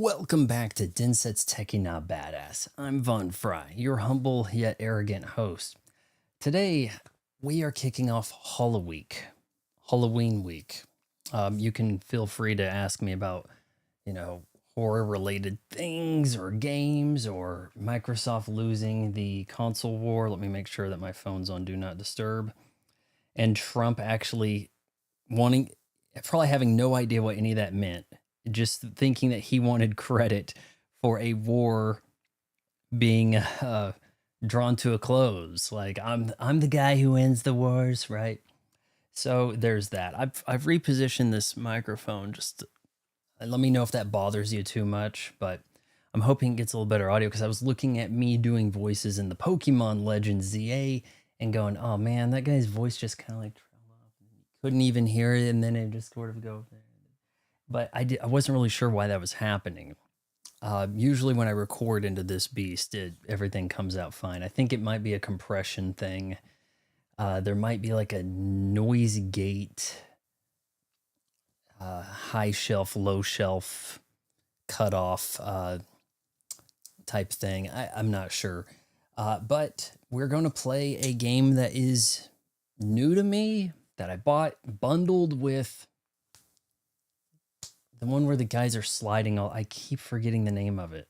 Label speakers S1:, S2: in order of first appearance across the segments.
S1: Welcome back to Dinset's Techie Not Badass. I'm Von Fry, your humble yet arrogant host. Today, we are kicking off Halloween week. You can feel free to ask me about, horror-related things or games or Microsoft losing the console war. Let me make sure that my phone's on Do Not Disturb. And Trump actually probably having no idea what any of that meant, just thinking that he wanted credit for a war being drawn to a close. Like I'm the guy who ends the wars, right? So there's that. I've repositioned this microphone. Just let me know if that bothers you too much, but I'm hoping it gets a little better audio because I was looking at me doing voices in the Pokemon Legends ZA and going, oh man, that guy's voice just kind of like couldn't even hear it, and then it just sort of go. But I wasn't really sure why that was happening. Usually when I record into this beast, everything comes out fine. I think it might be a compression thing. There might be like a noise gate, high shelf, low shelf cutoff type thing. I'm not sure. But we're going to play a game that is new to me, that I bought bundled with the one where the guys are sliding. I keep forgetting the name of it.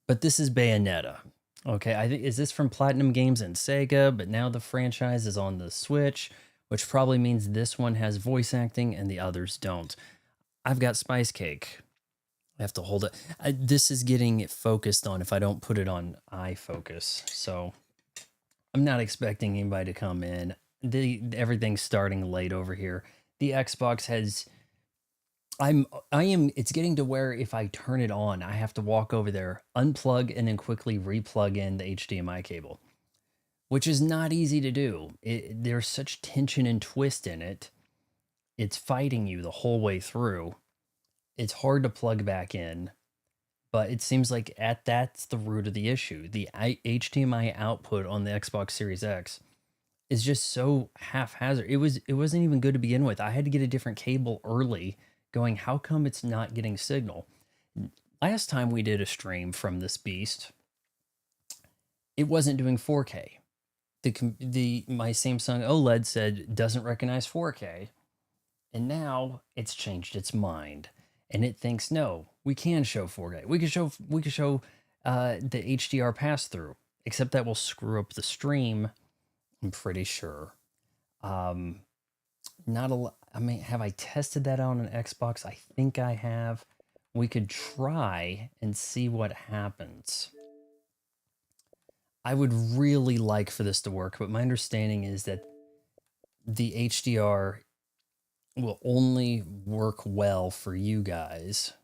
S1: But this is Bayonetta. Okay, I think, is this from Platinum Games and Sega? But now the franchise is on the Switch, which probably means this one has voice acting and the others don't. I've got Spice Cake. I have to hold it. This is getting it focused on if I don't put it on iFocus. So I'm not expecting anybody to come in. Everything's starting late over here. The Xbox has... it's getting to where if I turn it on, I have to walk over there, unplug, and then quickly replug in the HDMI cable, which is not easy to do. There's such tension and twist in it. It's fighting you the whole way through. It's hard to plug back in, but it seems like that's the root of the issue. The HDMI output on the Xbox Series X is just so haphazard. It wasn't even good to begin with. I had to get a different cable early, going, how come it's not getting signal? Last time we did a stream from this beast, it wasn't doing 4K. My Samsung OLED said doesn't recognize 4K, and now it's changed its mind, and it thinks no, we can show 4K. We can show the HDR pass through, except that will screw up the stream. I'm pretty sure. Not a. I mean, have I tested that on an Xbox? I think I have. We could try and see what happens. I would really like for this to work, but my understanding is that the HDR will only work well for you guys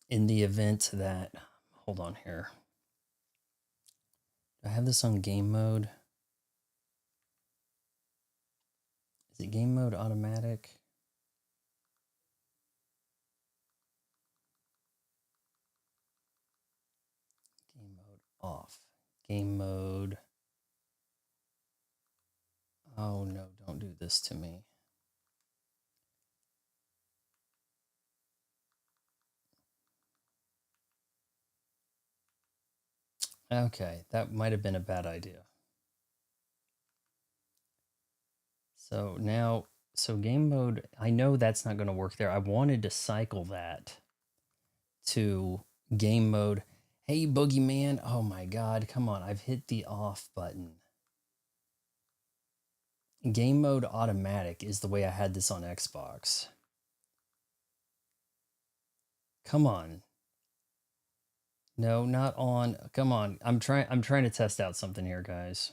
S1: in the event that... Hold on here. Do I have this on game mode? Is it game mode automatic? Game mode off. Game mode. Oh no, don't do this to me. Okay, that might have been a bad idea. So now, game mode, I know that's not going to work there. I wanted to cycle that to game mode. Hey, Boogeyman. Oh my God, come on. I've hit the off button. Game mode automatic is the way I had this on Xbox. Come on. No, not on. Come on. I'm trying to test out something here, guys.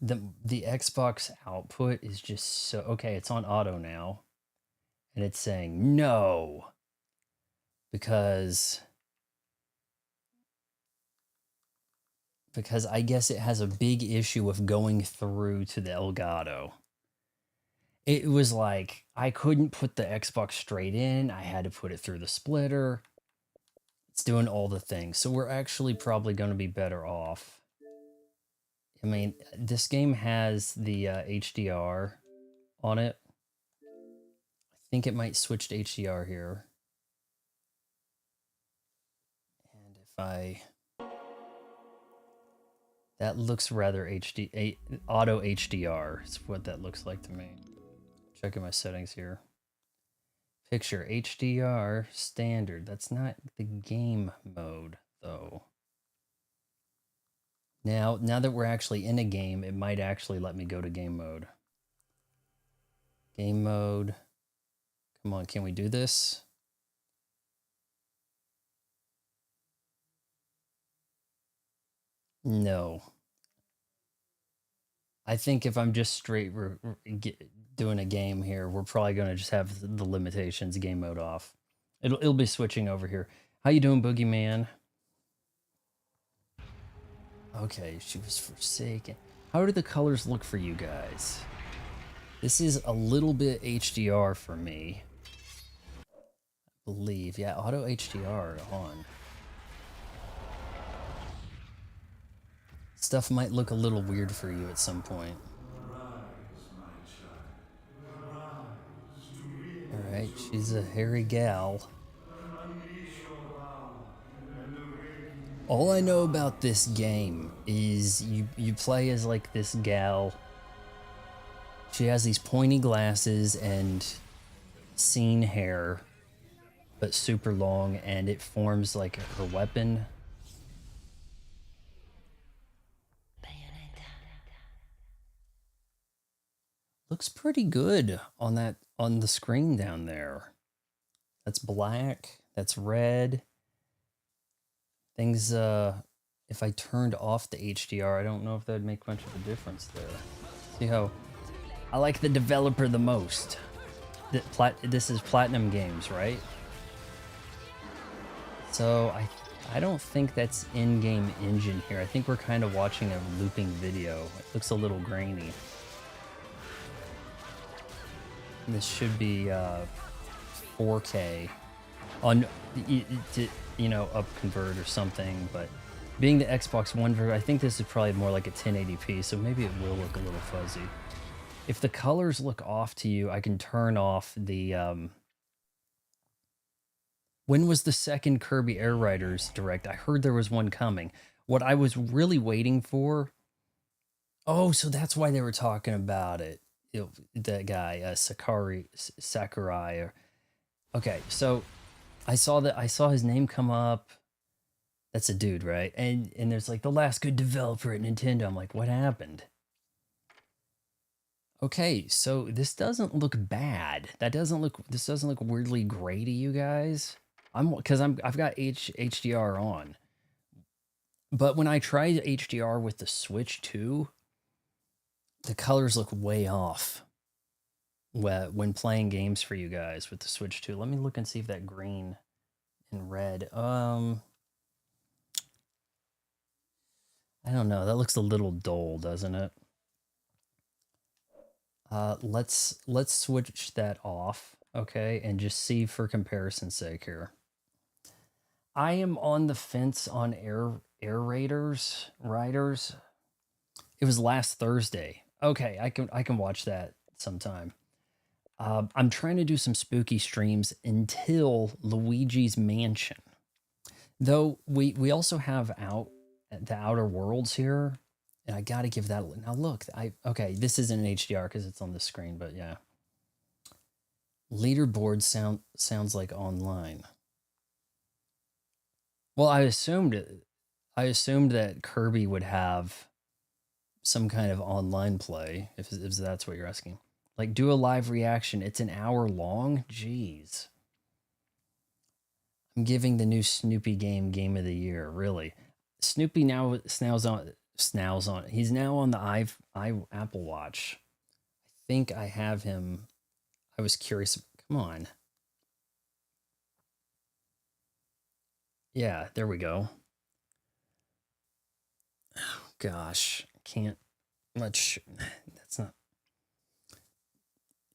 S1: The Xbox output is just so... Okay, it's on auto now. And it's saying no. Because I guess it has a big issue with going through to the Elgato. It was like, I couldn't put the Xbox straight in. I had to put it through the splitter. It's doing all the things. So we're actually probably going to be better off. I mean, this game has the HDR on it. think it might switch to HDR here. And if I... That looks rather auto HDR is what that looks like to me. Checking my settings here. Picture HDR standard. That's not the game mode though. Now that we're actually in a game, it might actually let me go to game mode. Game mode. Come on, can we do this? No. I think if I'm just straight doing a game here, we're probably going to just have the limitations game mode off. It'll be switching over here. How you doing, Boogeyman? Okay, she was forsaken. How do the colors look for you guys? This is a little bit HDR for me. I believe. Yeah, auto HDR on. Stuff might look a little weird for you at some point. Alright, she's a hairy gal. All I know about this game is you play as like this gal. She has these pointy glasses and scene hair, but super long, and it forms like her weapon. Looks pretty good on the screen down there. That's black, that's red. Things if I turned off the HDR, I don't know if that'd make much of a difference there. See how I like the developer the most. This is Platinum Games, right? So I don't think that's in-game engine here. I think we're kind of watching a looping video. It looks a little grainy. And this should be 4K on, you know, up convert or something. But being the Xbox One version, I think this is probably more like a 1080p, so maybe it will look a little fuzzy. If the colors look off to you, I can turn off the... When was the second Kirby Air Riders Direct? I heard there was one coming. What I was really waiting for... Oh, so that's why they were talking about it. That guy, Sakurai. Okay, so I saw his name come up. That's a dude, right? And there's like the last good developer at Nintendo. I'm like, what happened? Okay, so this doesn't look bad. This doesn't look weirdly gray to you guys. I've got HDR on. But when I tried HDR with the Switch 2, the colors look way off when playing games for you guys with the Switch 2. Let me look and see if that green and red. I don't know. That looks a little dull, doesn't it? Let's switch that off, okay, and just see for comparison's sake here. I am on the fence on Air Riders. It was last Thursday. Okay, I can watch that sometime. I'm trying to do some spooky streams until Luigi's Mansion. Though we also have the Outer Worlds here, and I got to give that now. Look, okay, this isn't an HDR because it's on the screen, but yeah. Leaderboard sounds like online. Well, I assumed that Kirby would have some kind of online play, if that's what you're asking. Like, do a live reaction. It's an hour long? Jeez. I'm giving the new Snoopy game of the year, really. Snoopy now snails on. He's now on the Apple Watch. I think I have him. I was curious. Come on. Yeah, there we go. Oh, gosh, can't much. That's not.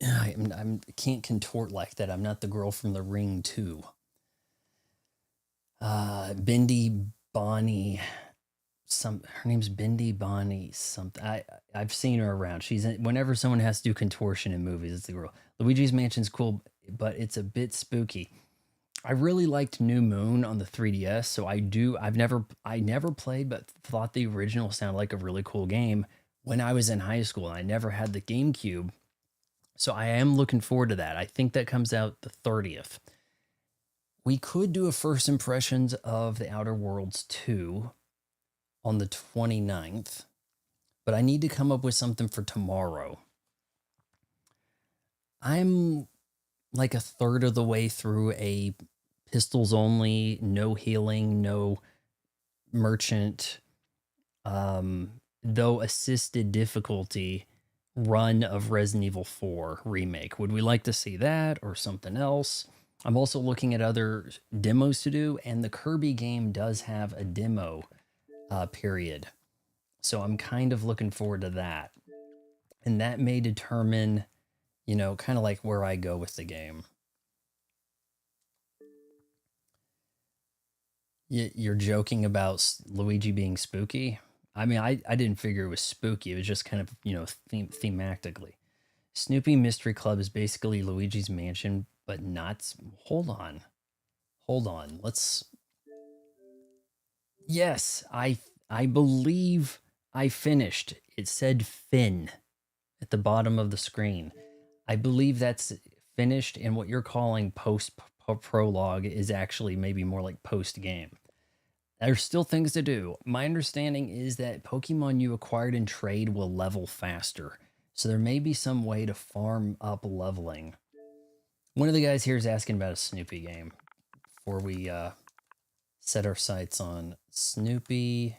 S1: I can't contort like that. I'm not the girl from The Ring 2. Bindi Bonnie. Her name's Bindi Bonnie something. I've seen her around. She's whenever someone has to do contortion in movies, it's the girl. Luigi's Mansion's cool. but it's a bit spooky. I really liked New Moon on the 3DS, so I never played, but thought the original sounded like a really cool game when I was in high school, and I never had the GameCube. So I am looking forward to that. I think that comes out the 30th. We could do a first impressions of The Outer Worlds 2 on the 29th, but I need to come up with something for tomorrow. I'm like a third of the way through a pistols only, no healing, no merchant, though assisted difficulty run of Resident Evil 4 remake. Would we like to see that or something else? I'm also looking at other demos to do, and the Kirby game does have a demo period. So I'm kind of looking forward to that. And that may determine, you know, kind of like where I go with the game. You're joking about Luigi being spooky? I mean, I didn't figure it was spooky. It was just kind of, you know, thematically. Snoopy Mystery Club is basically Luigi's Mansion, but not... Hold on. Hold on. Let's... Yes, I believe I finished. It said Finn at the bottom of the screen. I believe that's finished, and what you're calling post-prologue is actually maybe more like post-game. There's still things to do. My understanding is that Pokemon you acquired in trade will level faster. So there may be some way to farm up leveling. One of the guys here is asking about a Snoopy game before we set our sights on Snoopy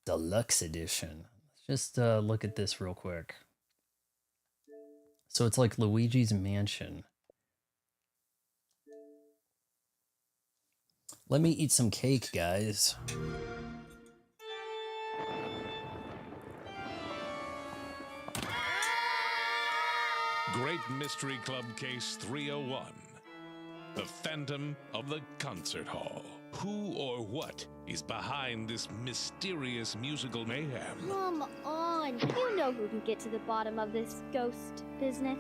S1: Deluxe Edition. Let's just look at this real quick. So it's like Luigi's Mansion. Let me eat some cake, guys.
S2: Great Mystery Club Case 301. The Phantom of the Concert Hall. Who or what is behind this mysterious musical mayhem?
S3: Come on, you know who can get to the bottom of this ghost business.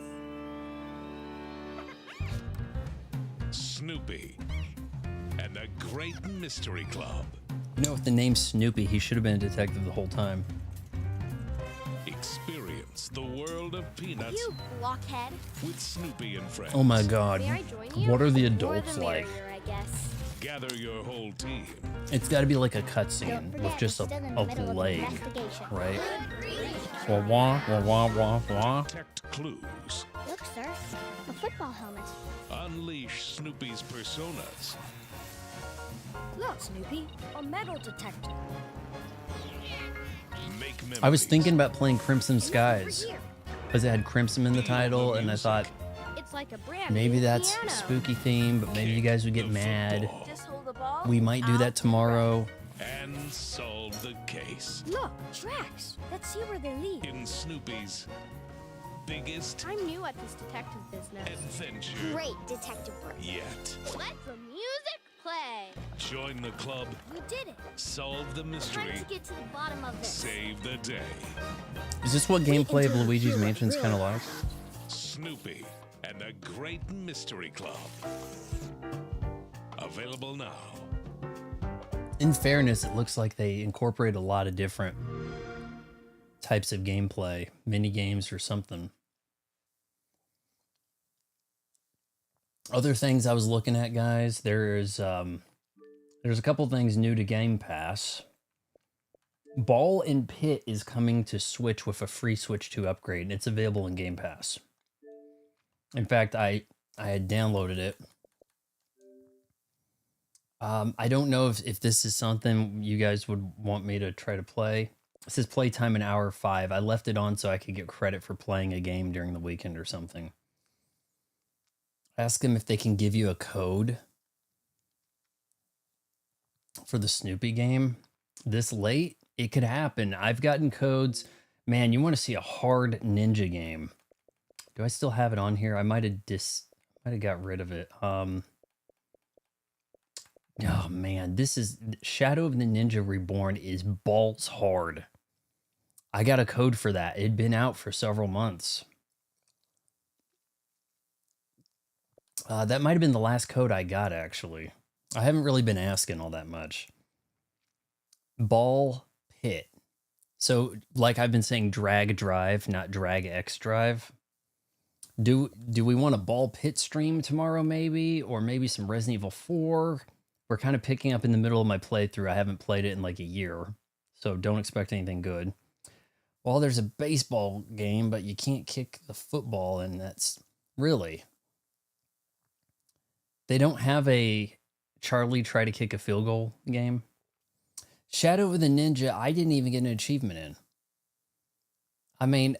S2: Snoopy and the Great Mystery Club.
S1: You know, with the name Snoopy, he should have been a detective the whole time.
S2: Experience the world of peanuts
S3: You blockhead.
S2: with Snoopy and friends.
S1: Oh my god.
S3: May I join you?
S1: What are the
S3: More
S1: adults
S3: the
S1: like?
S3: merrier, I guess.
S2: Gather your whole team.
S1: It's got to be like a
S3: Don't
S1: cutscene
S3: forget,
S1: with just
S3: we're
S1: a
S3: still in the middle of an
S1: leg,
S3: investigation.
S1: right? Wah wah wah wah wah wah.
S2: Detect clues.
S3: Look, sir, a football helmet.
S2: Unleash Snoopy's personas.
S4: Look, Snoopy, a metal detector.
S2: Make memories.
S1: I was thinking about playing Crimson Skies because it had Crimson in the title, and I thought
S3: It's like a brand
S1: maybe
S3: new
S1: that's
S3: piano.
S1: spooky theme, but maybe you guys would get
S2: The
S1: mad.
S2: football.
S4: Just hold the ball.
S1: We might do that tomorrow.
S2: And solve the case.
S4: Look, tracks. Let's see where they lead.
S2: In Snoopy's biggest
S3: I'm new at this detective business.
S2: adventure
S3: Great detective work.
S2: yet.
S3: Let the music play.
S2: Join the club,
S3: You did it.
S2: solve the
S3: Time
S2: mystery,
S3: to get to the bottom of this.
S2: save the day.
S1: Is this what gameplay of Luigi's Mansion is kind of like?
S2: Snoopy and the Great Mystery Club. Available now.
S1: In fairness, it looks like they incorporate a lot of different types of gameplay, mini games or something. Other things I was looking at, guys, there's a couple things new to Game Pass. Ball and Pit is coming to Switch with a free Switch 2 upgrade, and it's available in Game Pass. In fact, I had downloaded it. I don't know if this is something you guys would want me to try to play. It says playtime an hour 5. I left it on so I could get credit for playing a game during the weekend or something. Ask them if they can give you a code for the Snoopy game this late. It could happen. I've gotten codes. Man, you want to see a hard ninja game. Do I still have it on here? I might have got rid of it. Oh man, this is Shadow of the Ninja Reborn is balls hard. I got a code for that. It'd been out for several months. That might have been the last code I got, actually. I haven't really been asking all that much. Ball pit. So, like I've been saying, drag drive, not drag X drive. Do we want a ball pit stream tomorrow, maybe? Or maybe some Resident Evil 4? We're kind of picking up in the middle of my playthrough. I haven't played it in like a year, so don't expect anything good. Well, there's a baseball game, but you can't kick the football, and that's really... They don't have a Charlie try to kick a field goal game. Shadow of the Ninja, I didn't even get an achievement in. I mean,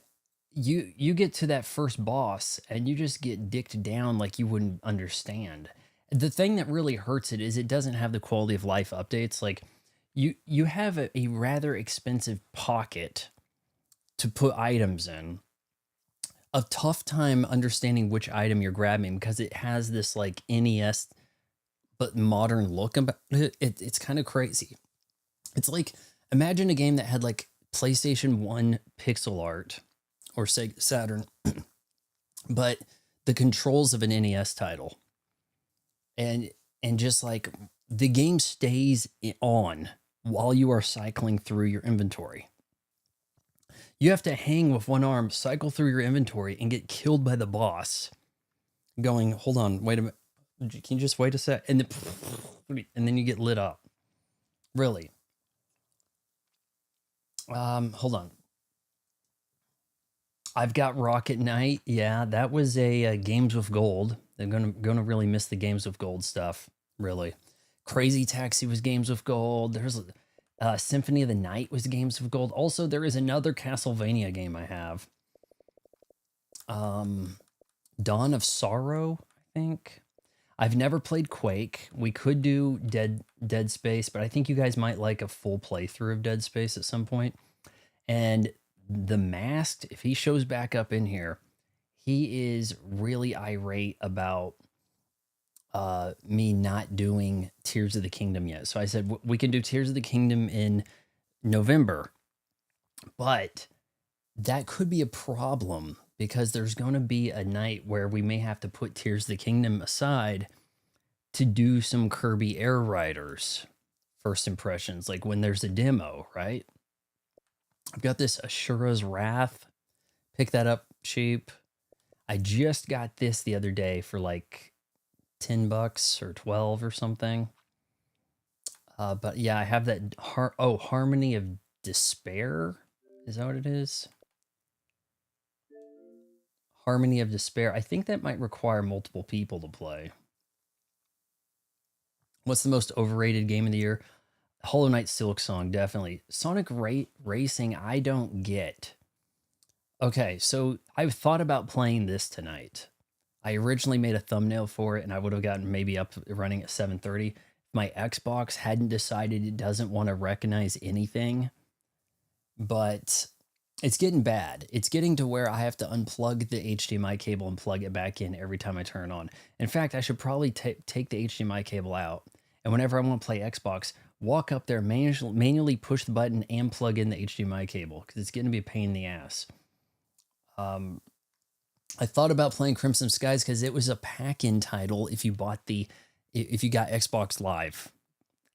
S1: you get to that first boss and you just get dicked down like you wouldn't understand. The thing that really hurts it is it doesn't have the quality of life updates. Like you have a rather expensive pocket to put items in. A tough time understanding which item you're grabbing because it has this like NES but modern look about it. It's kind of crazy. It's like, imagine a game that had like PlayStation 1 pixel art or Sega Saturn, but the controls of an NES title. And just like the game stays on while you are cycling through your inventory. You have to hang with one arm, cycle through your inventory, and get killed by the boss. Going, hold on, wait a minute. Can you just wait a sec? And then you get lit up. Really. Hold on. I've got Rocket Knight. Yeah, that was a Games with Gold. They're gonna really miss the Games with Gold stuff. Really. Crazy Taxi was Games with Gold. There's Symphony of the Night was Games with Gold. Also, there is another Castlevania game I have. Dawn of Sorrow, I think. I've never played Quake. We could do Dead Space, but I think you guys might like a full playthrough of Dead Space at some point. And The Masked, if he shows back up in here, he is really irate about me not doing Tears of the Kingdom yet. So I said, we can do Tears of the Kingdom in November, but that could be a problem because there's going to be a night where we may have to put Tears of the Kingdom aside to do some Kirby Air Riders first impressions, like when there's a demo, right? I've got this Ashura's Wrath. Pick that up cheap. I just got this the other day for like $10 or 12 or something. But yeah, I have that Harmony of Despair. Is that what it is? Harmony of Despair. I think that might require multiple people to play. What's the most overrated game of the year? Hollow Knight Silksong, definitely. Sonic Racing, I don't get. Okay, so I've thought about playing this tonight. I originally made a thumbnail for it, and I would have gotten maybe up running at 7:30. My Xbox hadn't decided it doesn't want to recognize anything, but it's getting bad. It's getting to where I have to unplug the HDMI cable and plug it back in every time I turn on. In fact, I should probably take the HDMI cable out, and whenever I want to play Xbox, walk up there, manually push the button and plug in the HDMI cable, because it's getting to be a pain in the ass. I thought about playing Crimson Skies because it was a pack-in title if you got Xbox Live.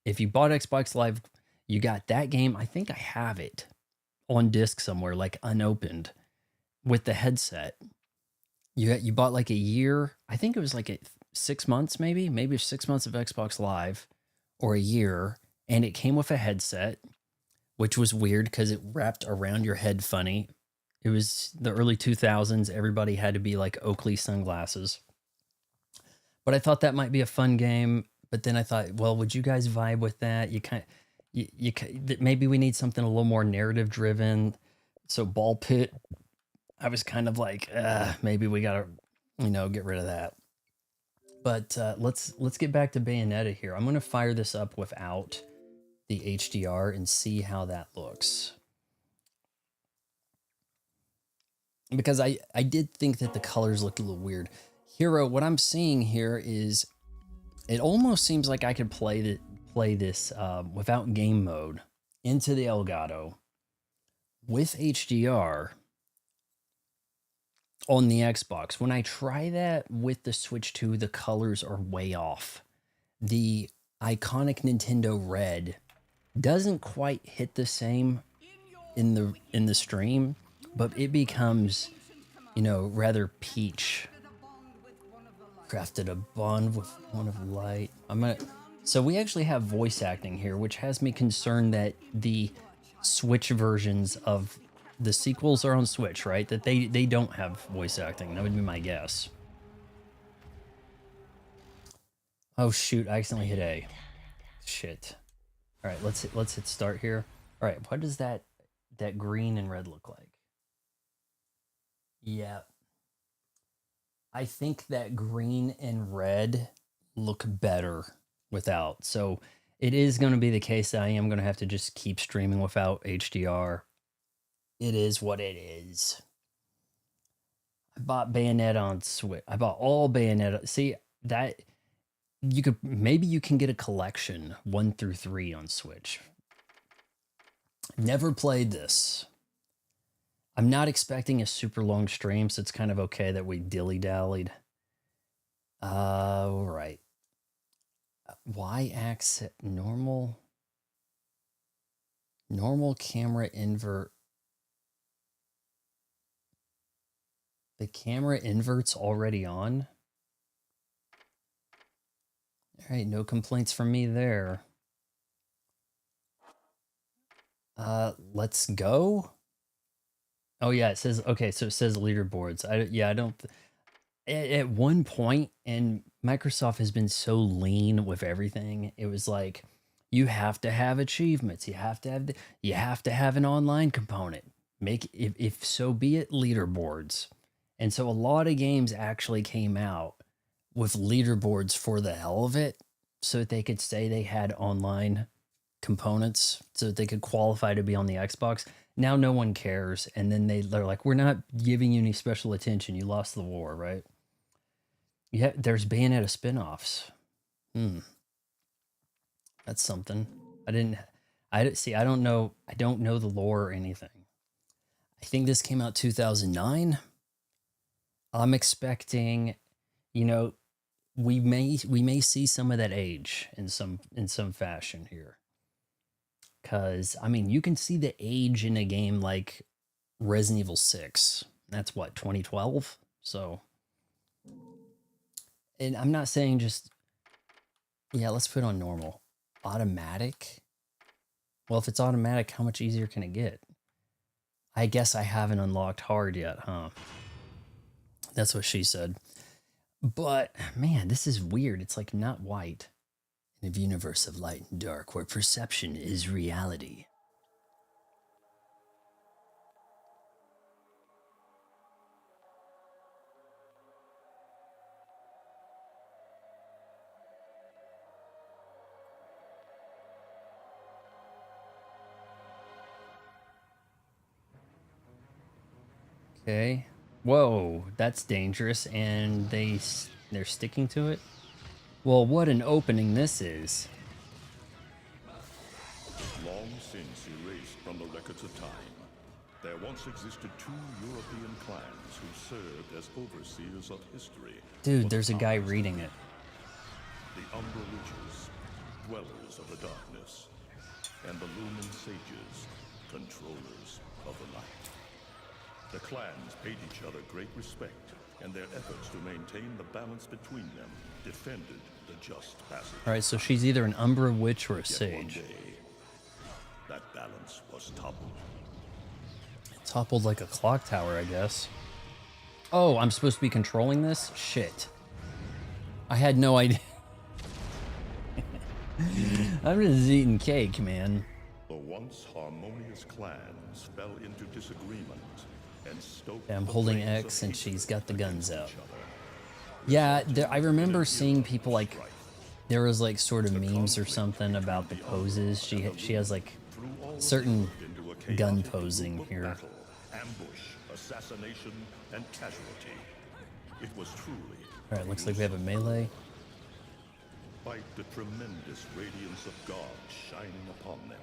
S1: If you bought Xbox Live, you got that game. I think I have it on disc somewhere, like unopened, with the headset. You bought like a year. I think it was like 6 months, maybe 6 months of Xbox Live, or a year, and it came with a headset, which was weird because it wrapped around your head funny. It was the early 2000s. Everybody had to be like Oakley sunglasses. But I thought that might be a fun game. But then I thought, well, would you guys vibe with that? Maybe we need something a little more narrative driven. So Ball Pit, I was kind of like, maybe we gotta, get rid of that. But let's get back to Bayonetta here. I'm gonna fire this up without the HDR and see how that looks. Because I did think that the colors looked a little weird. Hero, what I'm seeing here is, it almost seems like I could play this without game mode into the Elgato with HDR on the Xbox. When I try that with the Switch 2, the colors are way off. The iconic Nintendo red doesn't quite hit the same in the stream, but it becomes, you know, rather peach. Crafted a bond with one of light. So we actually have voice acting here, which has me concerned that the Switch versions of the sequels are on Switch, right? That they don't have voice acting. That would be my guess. Oh shoot, I accidentally hit A. Shit. All right, let's hit start here. All right, what does that green and red look like? Yeah. I think that green and red look better without. So it is going to be the case that I am going to have to just keep streaming without HDR. It is what it is. I bought Bayonetta on Switch. I bought all Bayonetta. See, that you could, maybe you can get a collection 1 through 3 on Switch. Never played this. I'm not expecting a super long stream, so it's kind of okay that we dilly-dallied. All right. Y-axis, normal camera invert. The camera invert's already on. All right, no complaints from me there. Let's go. Oh yeah, it says, okay, so it says leaderboards. I don't, at one point, and Microsoft has been so lean with everything, it was like, you have to have achievements, you have to have an online component. Make, if so be it, leaderboards. And so a lot of games actually came out with leaderboards for the hell of it, so that they could say they had online components, so that they could qualify to be on the Xbox. Now no one cares, and then they're like, we're not giving you any special attention. You lost the war, right? Yeah, there's Bayonetta spin-offs. That's something. I don't know the lore or anything. I think this came out 2009. I'm expecting, you know, we may see some of that age in some fashion here. Cause I mean, you can see the age in a game like Resident Evil 6. That's what, 2012? So, and I'm not saying just, yeah, let's put on normal. Automatic? Well, if it's automatic, how much easier can it get? I guess I haven't unlocked hard yet, huh? That's what she said. But, man, this is weird. It's like not white. In a universe of light and dark where perception is reality. Okay. Whoa, that's dangerous, and they're sticking to it? Well, what an opening this is.
S5: Long since erased from the records of time, there once existed 2 European clans who served as overseers of history.
S1: Dude, there's a guy reading it.
S5: The Umbra Witches, dwellers of the darkness, and the Lumen Sages, controllers of the light. The clans paid each other great respect, and their efforts to maintain the balance between them defended the just passage.
S1: All right, so she's either an Umbra witch or a
S5: Yet
S1: sage.
S5: one day, that balance was toppled.
S1: Toppled like a clock tower, I guess. Oh, I'm supposed to be controlling this? Shit. I had no idea. I'm just eating cake, man.
S5: The once harmonious clans fell into disagreement and stoked.
S1: Yeah, I'm
S5: the
S1: holding
S5: flames
S1: X
S5: of
S1: and she's
S5: hatred
S1: got the guns
S5: against
S1: out.
S5: each other.
S1: Yeah, I remember seeing people like, there was like sort of memes or something about the poses. She has like certain gun posing here.
S5: Battle, ambush, assassination, and casualty. It was truly.
S1: All right, looks like we have a melee.
S5: Despite the tremendous radiance of God shining upon them,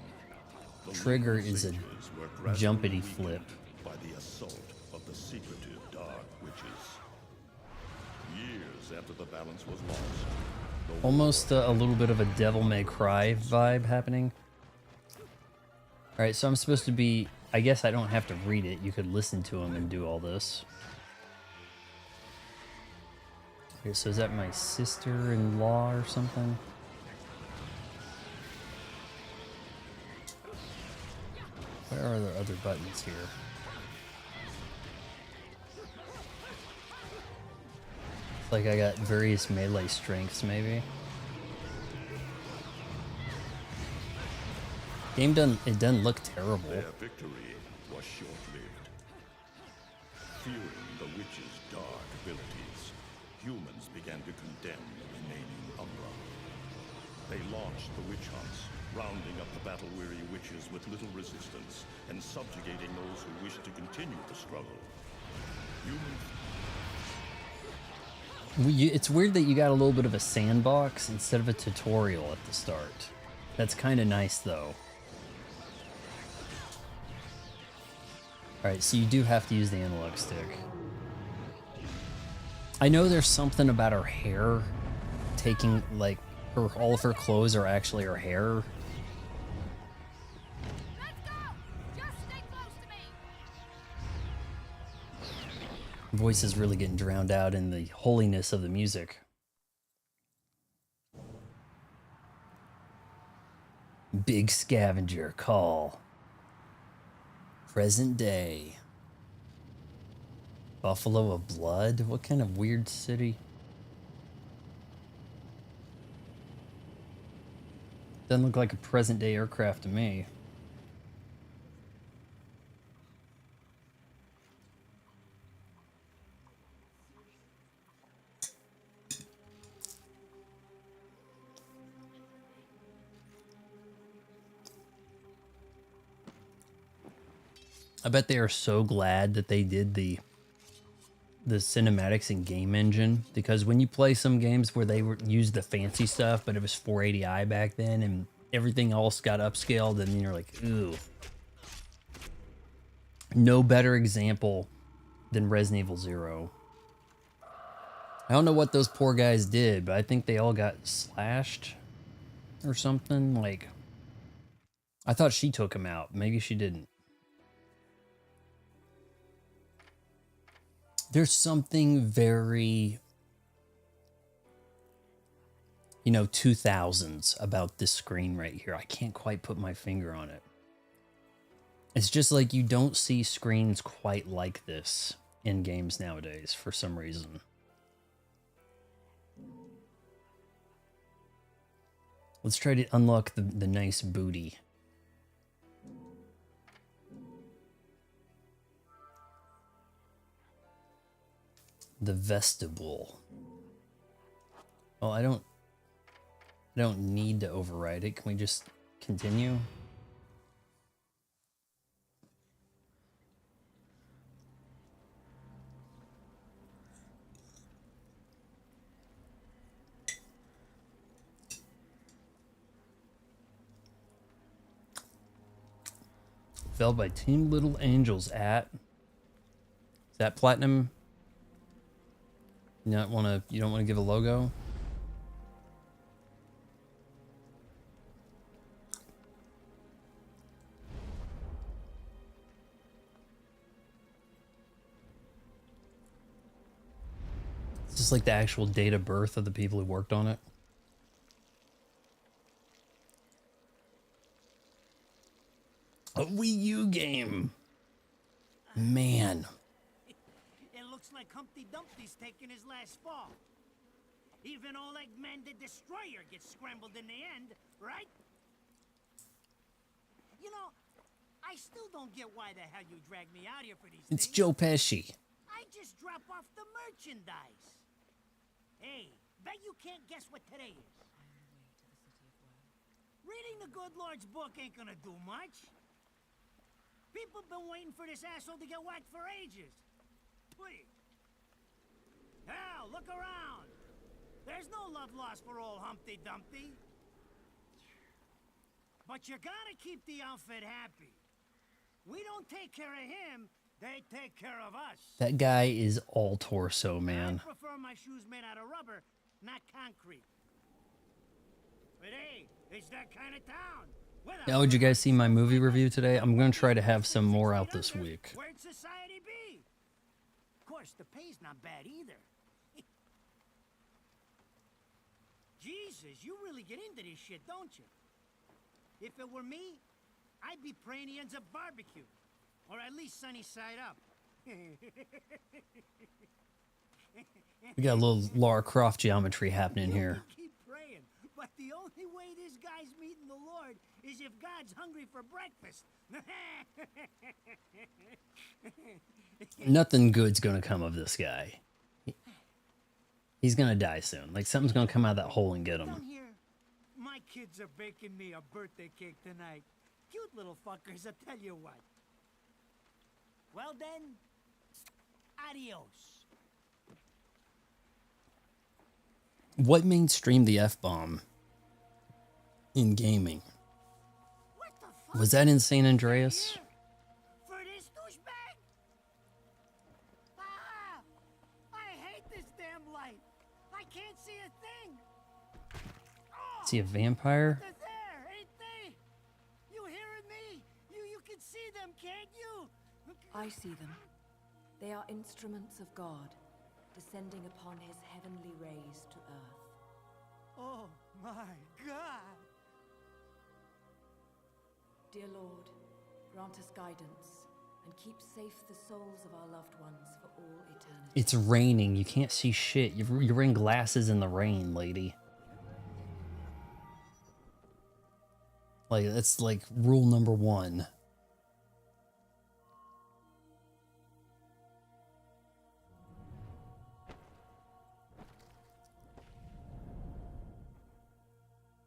S5: the
S1: Trigger
S5: Lumen
S1: is a
S5: Sages were gradually
S1: jumpity flip.
S5: weakened by the assault of the secretive Dark Witches. Years after the balance was lost, the
S1: Almost a little bit of a Devil May Cry vibe happening. Alright, so I'm supposed to be... I guess I don't have to read it. You could listen to him and do all this. Okay, so is that my sister-in-law or something? Where are the other buttons here? It's like I got various melee strengths, maybe. Game doesn't look terrible.
S5: Their victory was short-lived. Fearing the witch's dark abilities, humans began to condemn the remaining Umbra. They launched the witch hunts, rounding up the battle-weary witches with little resistance and subjugating those who wished to continue the struggle.
S1: It's weird that you got a little bit of a sandbox instead of a tutorial at the start. That's kind of nice, though. Alright, so you do have to use the analog stick. I know there's something about her hair taking, like, all of her clothes are actually her hair.
S4: Let's go! Just stay close to me!
S1: Voice is really getting drowned out in the holiness of the music. Big scavenger call. Present day. Buffalo of Blood? What kind of weird city? Doesn't look like a present day aircraft to me. I bet they are so glad that they did the cinematics and game engine, because when you play some games where they used the fancy stuff, but it was 480i back then, and everything else got upscaled, and you're like, ooh. No better example than Resident Evil 0. I don't know what those poor guys did, but I think they all got slashed or something. Like, I thought she took him out. Maybe she didn't. There's something very, 2000s about this screen right here. I can't quite put my finger on it. It's just like you don't see screens quite like this in games nowadays for some reason. Let's try to unlock the nice booty. The vestibule. Well, I don't need to override it. Can we just continue? Fell by Team Little Angels at. Is that platinum? You don't want to give a logo? Is this like the actual date of birth of the people who worked on it? A Wii U game. Man.
S6: It looks like Humpty Dumpty's taking his last fall. Even old Eggman the Destroyer gets scrambled in the end, right? You know, I still don't get why the hell you dragged me out here for these
S1: It's
S6: things.
S1: Joe Pesci.
S6: I just drop off the merchandise. Hey, bet you can't guess what today is. Reading the good Lord's book ain't gonna do much. People been waiting for this asshole to get whacked for ages. Please. Hell, look around. There's no love lost for old Humpty Dumpty. But you gotta keep the outfit happy. We don't take care of him, They take care of us.
S1: That guy is all torso, man.
S6: I prefer my shoes made out of rubber, not concrete. But hey, it's that kind of town.
S1: Now, did you guys see my movie review today? I'm going to try to have some more out this week.
S6: Where'd society be? Of course, the pay's not bad either. Jesus, you really get into this shit, don't you? If it were me, I'd be praying he ends up barbecue. Or at least sunny side up.
S1: We got a little Lara Croft geometry happening here.
S6: Keep praying, but the only way this guy's meeting the Lord is if God's hungry for breakfast.
S1: Nothing good's gonna come of this guy. He's gonna die soon. Like, something's gonna come out of that hole and get him.
S6: Down here, my kids are baking me a birthday cake tonight. Cute little fuckers, I tell you what. Well then, adios.
S1: What mainstreamed the F-bomb in gaming?
S6: What the fuck?
S1: Was that in San Andreas?
S6: Here? For this douchebag? Ah! I hate this damn light. I can't see a thing. Oh,
S1: Is he a vampire?
S6: they're there, ain't they? You hearing me? You can see them, can't you?
S7: I see them. They are instruments of God, descending upon his heavenly rays to earth.
S6: Oh my God!
S7: Dear Lord, grant us guidance and keep safe the souls of our loved ones for all eternity.
S1: It's raining. You can't see shit. You're wearing glasses in the rain, lady. Like, that's like rule number 1.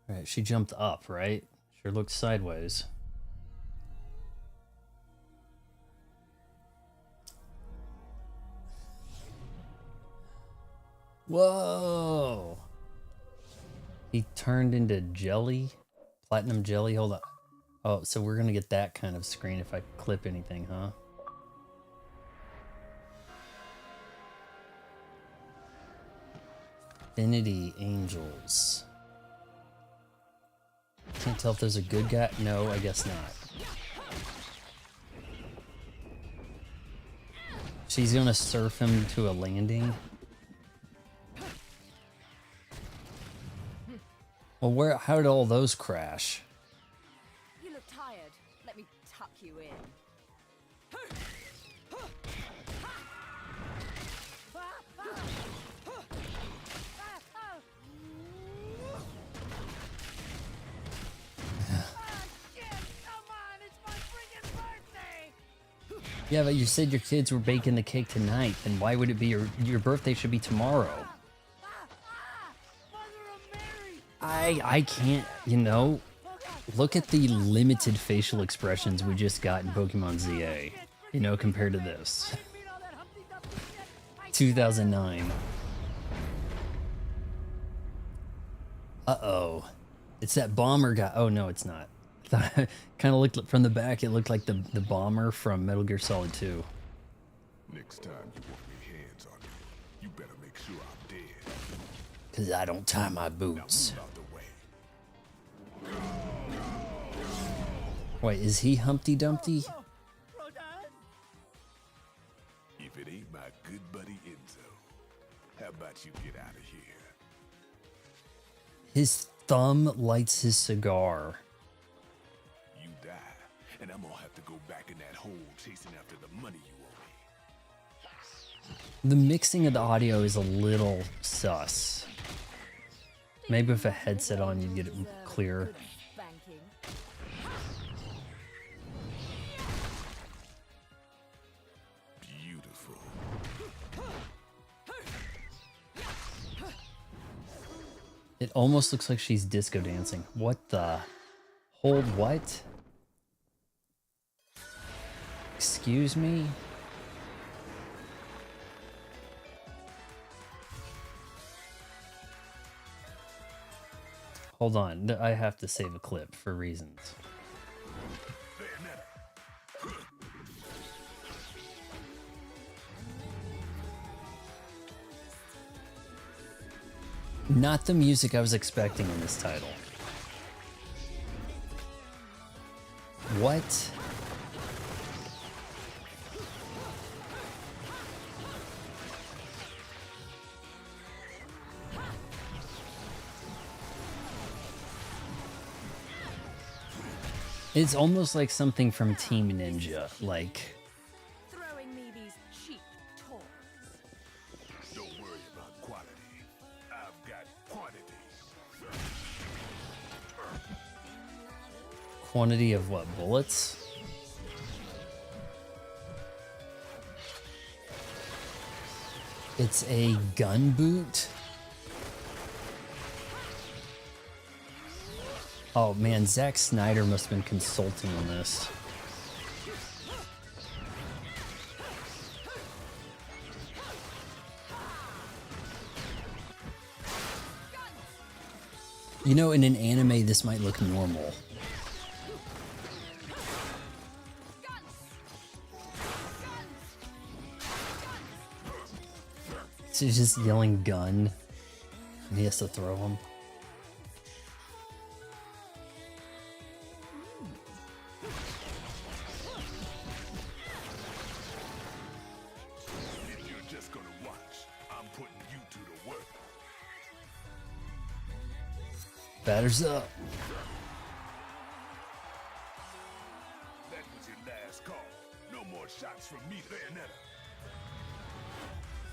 S1: All right, she jumped up, right? Sure looked sideways. Whoa! He turned into jelly? Platinum jelly? Hold on. Oh, so we're gonna get that kind of screen if I clip anything, huh? Infinity Angels. Can't tell if there's a good guy. No, I guess not. She's gonna surf him to a landing. Well, where? How did all those crash?
S4: You look tired. Let me tuck you in.
S1: Yeah, but you said your kids were baking the cake tonight. Then why would it be your birthday? Should be tomorrow. I can't, you know. Look at the limited facial expressions we just got in Pokemon ZA. You know, compared to this. 2009. Uh-oh. It's that bomber guy. Oh, no, it's not. Kind of looked from the back, it looked like the bomber from Metal Gear Solid 2.
S5: Next time you want your hands on me, you better make sure I'm dead.
S1: Because I don't tie my boots.
S5: Now move out the way.
S1: Wait, is he Humpty Dumpty?
S5: If it ain't my good buddy Enzo, how about you get out of here?
S1: His thumb lights his cigar.
S5: You die, and I'm gonna have to go back in that hole chasing after the money you owe me.
S1: The mixing of the audio is a little sus. Maybe with a headset on, you'd get it clearer.
S4: Banking.
S5: Beautiful.
S1: It almost looks like she's disco dancing. What the? Hold what? Excuse me? Hold on, I have to save a clip for reasons.
S5: Bayonetta.
S1: Not the music I was expecting in this title. What? It's almost like something from Team Ninja, like...
S4: Throwing me these cheap toys.
S5: Don't worry about quality. I've got quantity.
S1: Quantity of what, bullets? It's a gun boot? Oh man, Zack Snyder must have been consulting on this. You know, in an anime, this might look normal. So he's just yelling gun, and he has to throw them.
S5: If you're just gonna watch, I'm putting you to the work.
S1: Batters up.
S5: That was your last call. No more shots from me, Bayonetta.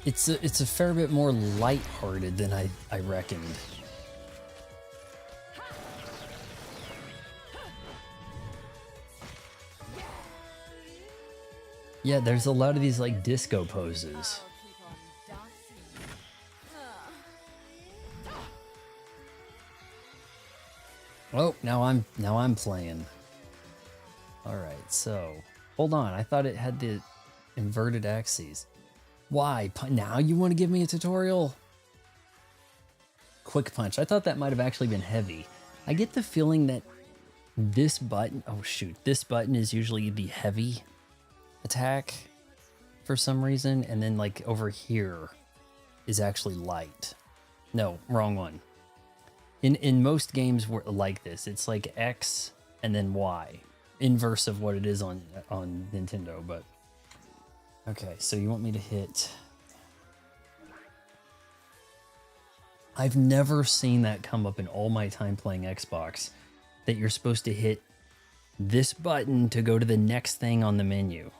S1: It's a fair bit more lighthearted than I reckoned. Yeah, there's a lot of these like disco poses.
S4: I'll keep on dancing.
S1: Oh, now I'm playing. All right, so hold on. I thought it had the inverted axes. Why? Now you want to give me a tutorial? Quick punch. I thought that might have actually been heavy. I get the feeling that this button, oh shoot, this button is usually the heavy attack for some reason, and then like over here is actually light. No, wrong one. In most games like this, it's like X and then Y, inverse of what it is on Nintendo. But okay, so you want me to hit? I've never seen that come up in all my time playing Xbox, that you're supposed to hit this button to go to the next thing on the menu.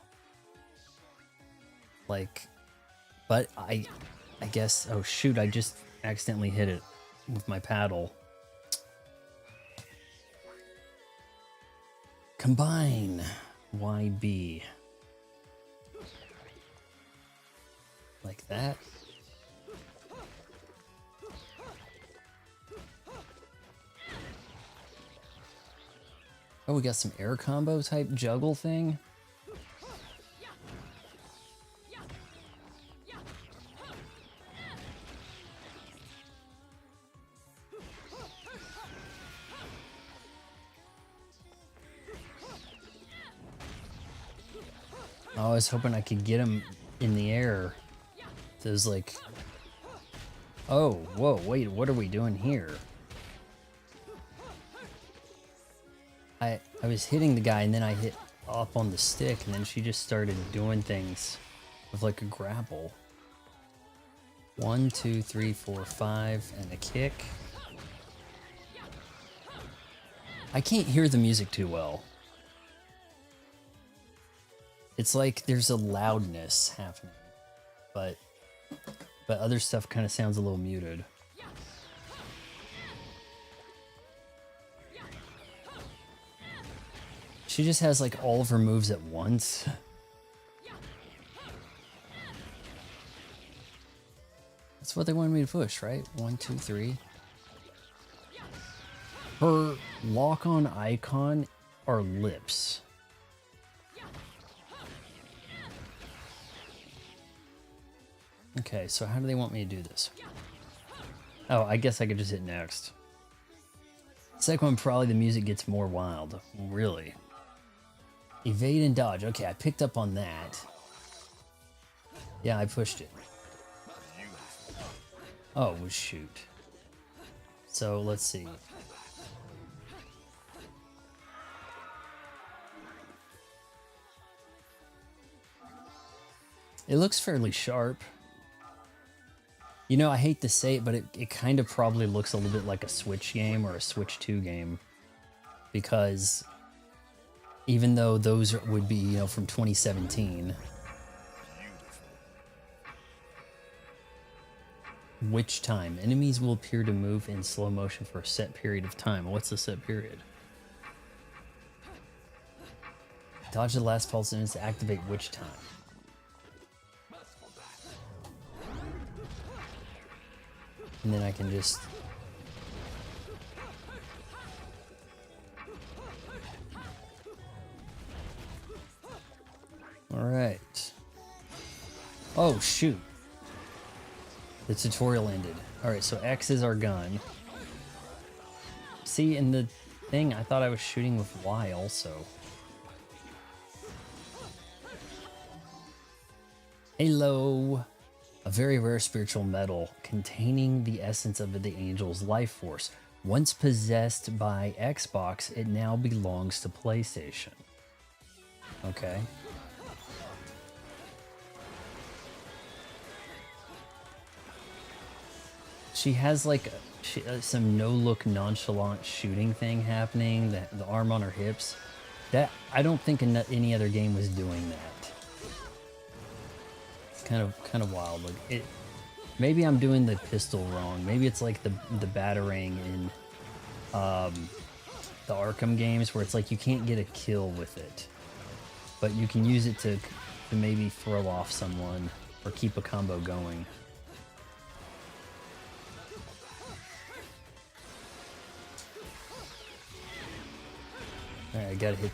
S1: Like, but I guess, oh shoot, I just accidentally hit it with my paddle. Combine. YB. Like that. Oh, we got some air combo type juggle thing. Oh, I was hoping I could get him in the air. So it was like, oh, whoa, wait, what are we doing here? I was hitting the guy and then I hit up on the stick and then she just started doing things with like a grapple. 1, 2, 3, 4, 5, and a kick. I can't hear the music too well. It's like there's a loudness happening, but other stuff kind of sounds a little muted. She just has like all of her moves at once. That's what they wanted me to push, right? 1, 2, 3. Her lock-on icon are lips. Okay, so how do they want me to do this? Oh, I guess I could just hit next. Second one, probably the music gets more wild. Really. Evade and dodge. Okay, I picked up on that. Yeah, I pushed it. Oh, shoot. So let's see. It looks fairly sharp. You know, I hate to say it, but it kind of probably looks a little bit like a Switch game or a Switch 2 game. Because even though those would be, you know, from 2017. Witch time. Enemies will appear to move in slow motion for a set period of time. What's the set period? Dodge the last pulse and to activate witch time. And then I can just... Alright. Oh, shoot. The tutorial ended. Alright, so X is our gun. See, in the thing, I thought I was shooting with Y also. Halo. A very rare spiritual metal containing the essence of the angel's life force. Once possessed by Xbox, it now belongs to PlayStation. Okay. She has like some no-look nonchalant shooting thing happening, the arm on her hips. That I don't think any other game was doing that. It's kind of wild. Like maybe I'm doing the pistol wrong. Maybe it's like the batarang in the Arkham games where it's like you can't get a kill with it, but you can use it to maybe throw off someone or keep a combo going. Alright, I gotta hit.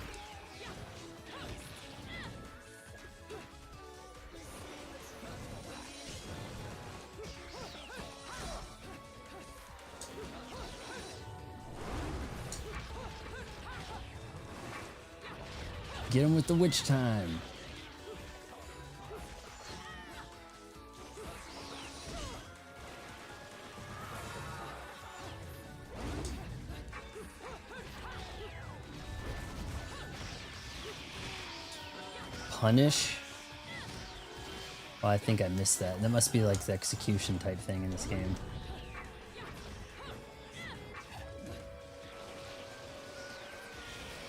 S1: Get him with the witch time. Punish? Oh, I think I missed that. That must be like the execution type thing in this game.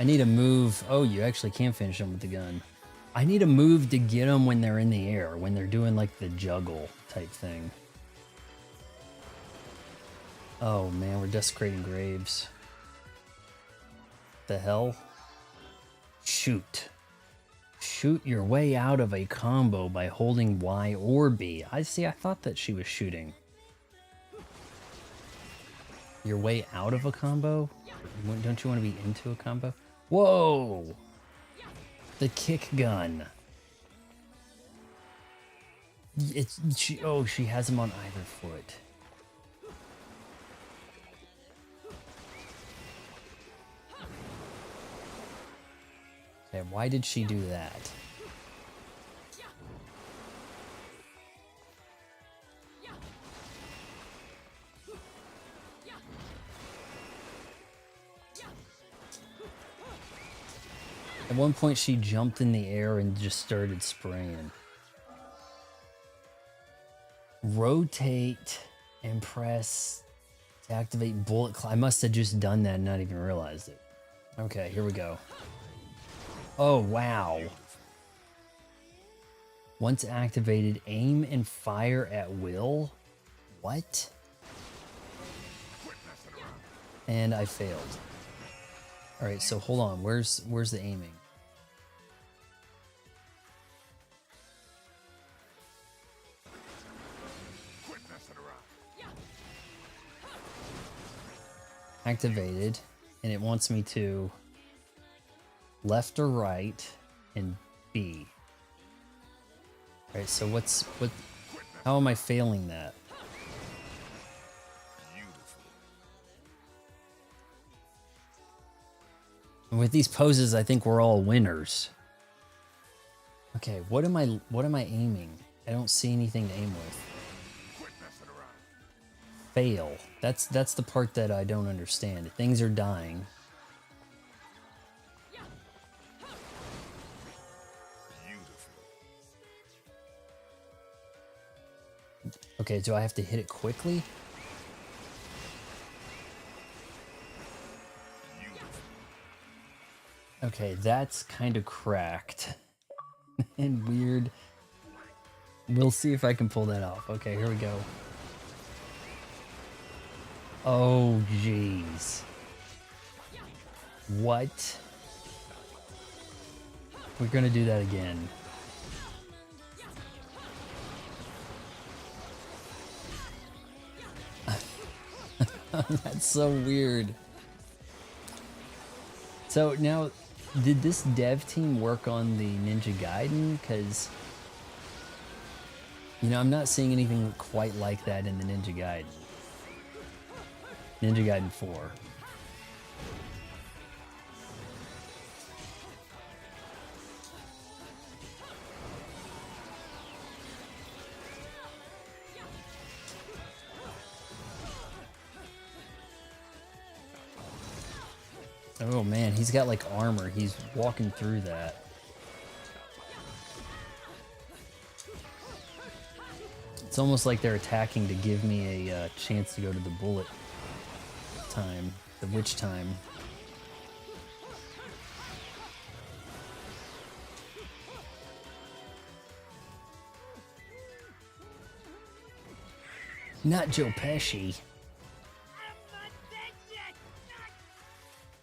S1: I need a move. Oh, you actually can finish them with the gun. I need a move to get them when they're in the air, when they're doing like the juggle type thing. Oh man, we're desecrating graves. The hell? Shoot. Shoot your way out of a combo by holding Y or B. I thought that she was shooting. Your way out of a combo? Don't you want to be into a combo? Whoa! The kick gun. She has him on either foot. Okay, why did she do that? At one point she jumped in the air and just started spraying. Rotate and press to activate bullet claw. I must have just done that and not even realized it. Okay, here we go. Oh, wow. Once activated, aim and fire at will? What? And I failed. Alright, so hold on. Where's the aiming? Activated, and it wants me to left or right and B. Alright, so how am I failing that? And with these poses, I think we're all winners. Okay, what am I aiming? I don't see anything to aim with. fail. That's the part that I don't understand. Things are dying. Okay, do I have to hit it quickly? Okay, that's kind of cracked and weird. We'll see if I can pull that off. Okay, here we go. Oh, jeez. What? We're gonna do that again. That's so weird. So now, did this dev team work on the Ninja Gaiden? Because, you know, I'm not seeing anything quite like that in the Ninja Gaiden. Ninja Gaiden 4. Oh man, he's got like armor. He's walking through that. It's almost like they're attacking to give me a chance to go to the bullet time, the witch time. Not Joe Pesci.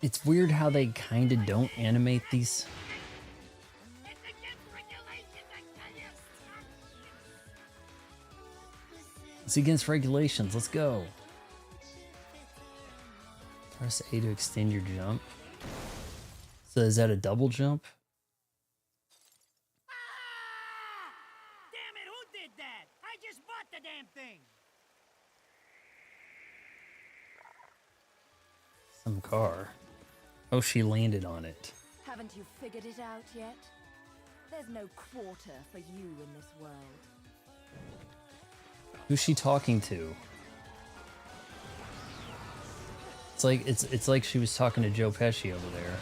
S1: It's weird how they kind of don't animate these. It's against regulations. Let's go. Press A to extend your jump. So is that a double jump?
S6: Damn it, who did that? I just bought the damn thing.
S1: Some car. Oh, she landed on it.
S7: Haven't you figured it out yet? There's no quarter for you in this world.
S1: Who's she talking to? It's like she was talking to Joe Pesci over there.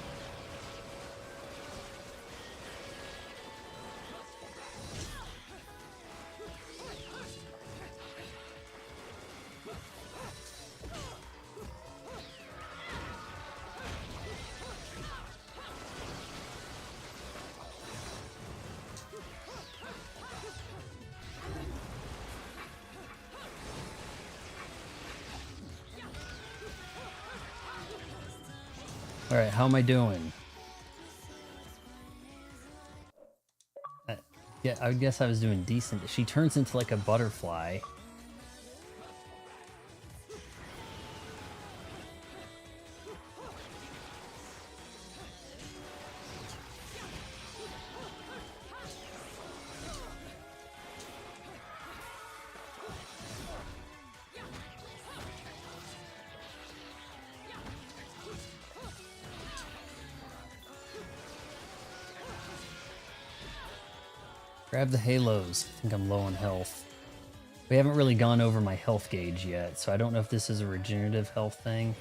S1: Alright, how am I doing? Yeah, I guess I was doing decent. She turns into like a butterfly. Grab the halos. I think I'm low on health. We haven't really gone over my health gauge yet, so I don't know if this is a regenerative health thing.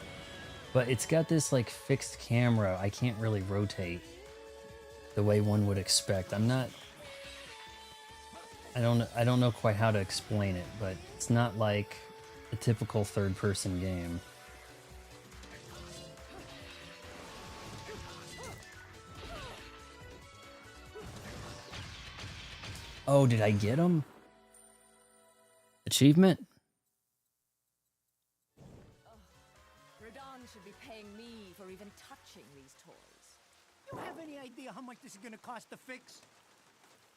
S1: But it's got this like fixed camera. I can't really rotate the way one would expect. I don't know quite how to explain it, but it's not like a typical third-person game. Oh, did I get him? Achievement?
S4: Radon should be paying me for even touching these toys.
S6: You have any idea how much this is gonna cost to fix?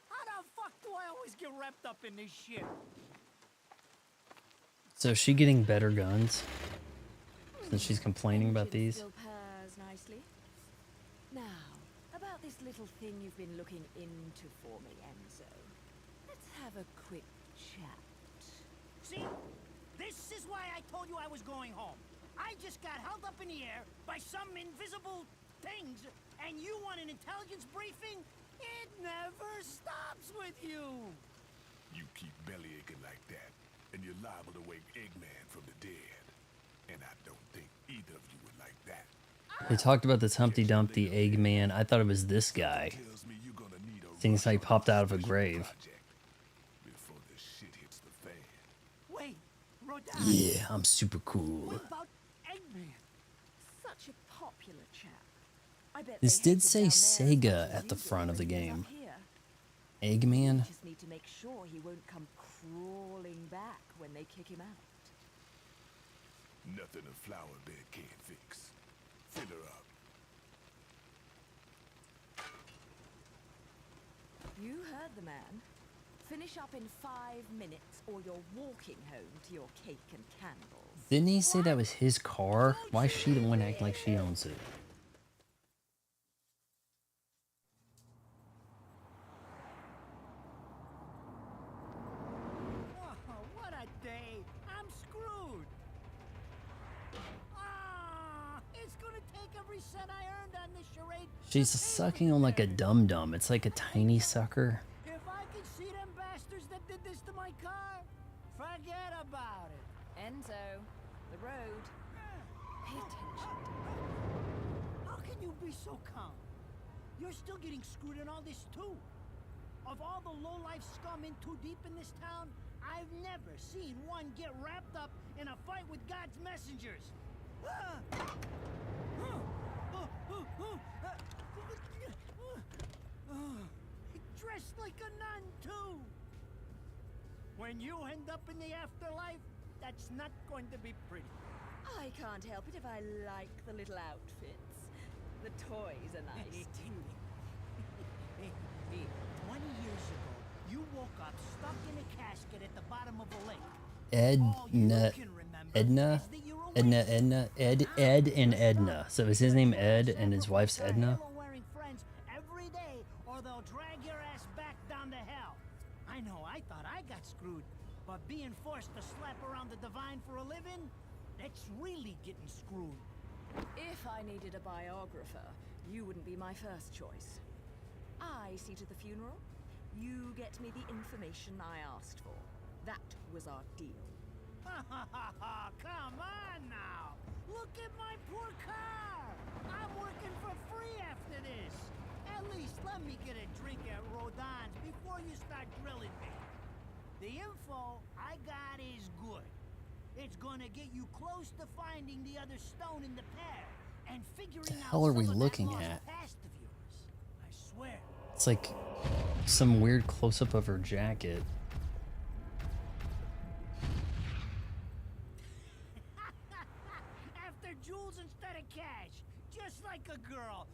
S6: How the fuck do I always get wrapped up in this shit?
S1: So is she getting better guns? Since she's complaining about these?
S4: Still pairs nicely. Now, about this little thing you've been looking into for me, Enzo. Let's have a quick chat.
S6: See? This is why I told you I was going home. I just got held up in the air by some invisible things, and you want an intelligence briefing? It never stops with you!
S8: You keep bellyaching like that, and you're liable to wake Eggman from the dead. And I don't think either of you would like that.
S1: They talked about this Humpty Dumpty Eggman. I thought it was this guy.
S8: Tells me you're gonna need a
S1: Things like
S8: rush
S1: popped
S8: on
S1: out of a
S8: this
S1: grave.
S8: project before the shit hits the fan.
S6: Wait, Rodan.
S1: Yeah, I'm super cool.
S6: What about Eggman?
S4: Such a popular chap. I bet
S1: This
S4: they
S1: did
S4: hated
S1: say
S4: down there as much
S1: Sega
S4: as
S1: at the
S4: you do
S1: front of the
S4: when he was
S1: game.
S4: up here.
S1: Eggman?
S4: Just need to make sure he won't come crawling back when they kick him out.
S8: Nothing a flower bed can't fix. Fill her up.
S4: You heard the man. Finish up in 5 minutes or you're walking home to your cake and candles.
S1: Didn't he say that was his car? Why is she the one acting like she owns it?
S6: Oh, what a day! I'm screwed. It's gonna take every cent I earned on this charade.
S1: She's sucking on like a dum-dum. It's like a tiny sucker.
S6: If I could see them bastards that did this to my car, forget about it.
S4: Enzo, the road. Pay attention.
S6: How can you be so calm? You're still getting screwed in all this too. Of all the low-life scum in too deep in this town, I've never seen one get wrapped up in a fight with God's messengers. Dressed like a nun too. When you end up in the afterlife, that's not going to be pretty.
S4: I can't help it if I like the little outfits. The toys are nice too.
S6: Hey, 20 years ago, you woke up stuck in a casket at the bottom of a lake. All you can remember
S1: Edna?
S6: is that you're awake.
S1: Ed and Edna. So is his name Ed and his wife's Edna?
S6: Wearing friends every day, or they'll drag your ass back down to hell. I know, I thought I got screwed, but being forced to slap around the divine for a living, that's really getting screwed.
S4: If I needed a biographer, you wouldn't be my first choice. I see to the funeral. You get me the information I asked for. That was our deal.
S6: Come on now! Look at my poor car! I'm working for free after this! At least let me get a drink at Rodon's before you start grilling me. The info I got is good. It's gonna get you close to finding the other stone in the pair and figuring out
S1: hell are we
S6: some of that
S1: looking
S6: lost
S1: at?
S6: past of yours. I swear.
S1: It's like some weird close-up of her jacket.
S6: After jewels instead of cash, just like a girl.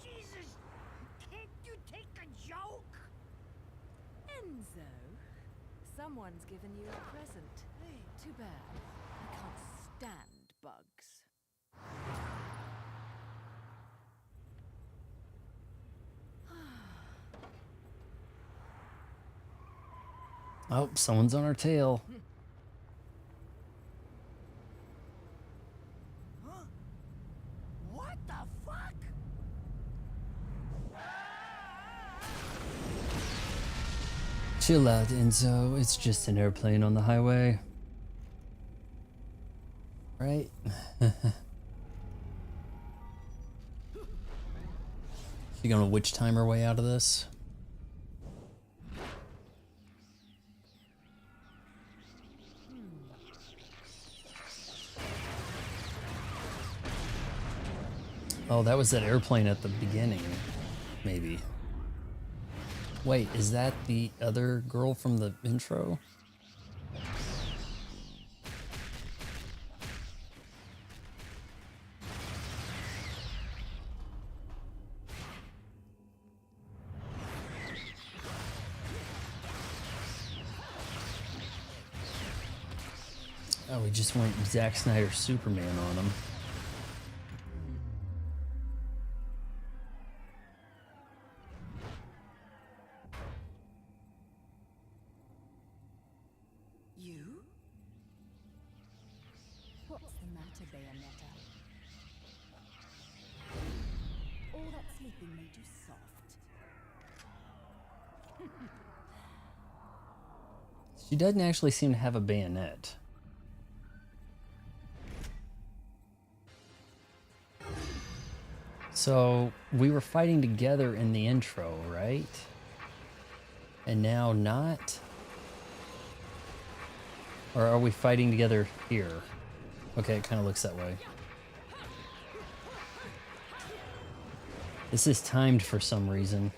S6: Jesus, can't you take a joke?
S4: Enzo, someone's given you a present. Too bad. I can't stand bugs.
S1: Oh, someone's on our tail.
S6: Huh? What the fuck?
S1: Chill out, Enzo. It's just an airplane on the highway. Right? She gonna witch time her way out of this? Oh, that was that airplane at the beginning, maybe. Wait, is that the other girl from the intro? Oh, we just went Zack Snyder Superman on him.
S4: You?
S9: What's the matter, Bayonetta? All that sleeping made you soft.
S1: She doesn't actually seem to have a bayonet. So we were fighting together in the intro, right? And now not? Or are we fighting together here? Okay, it kind of looks that way. This is timed for some reason.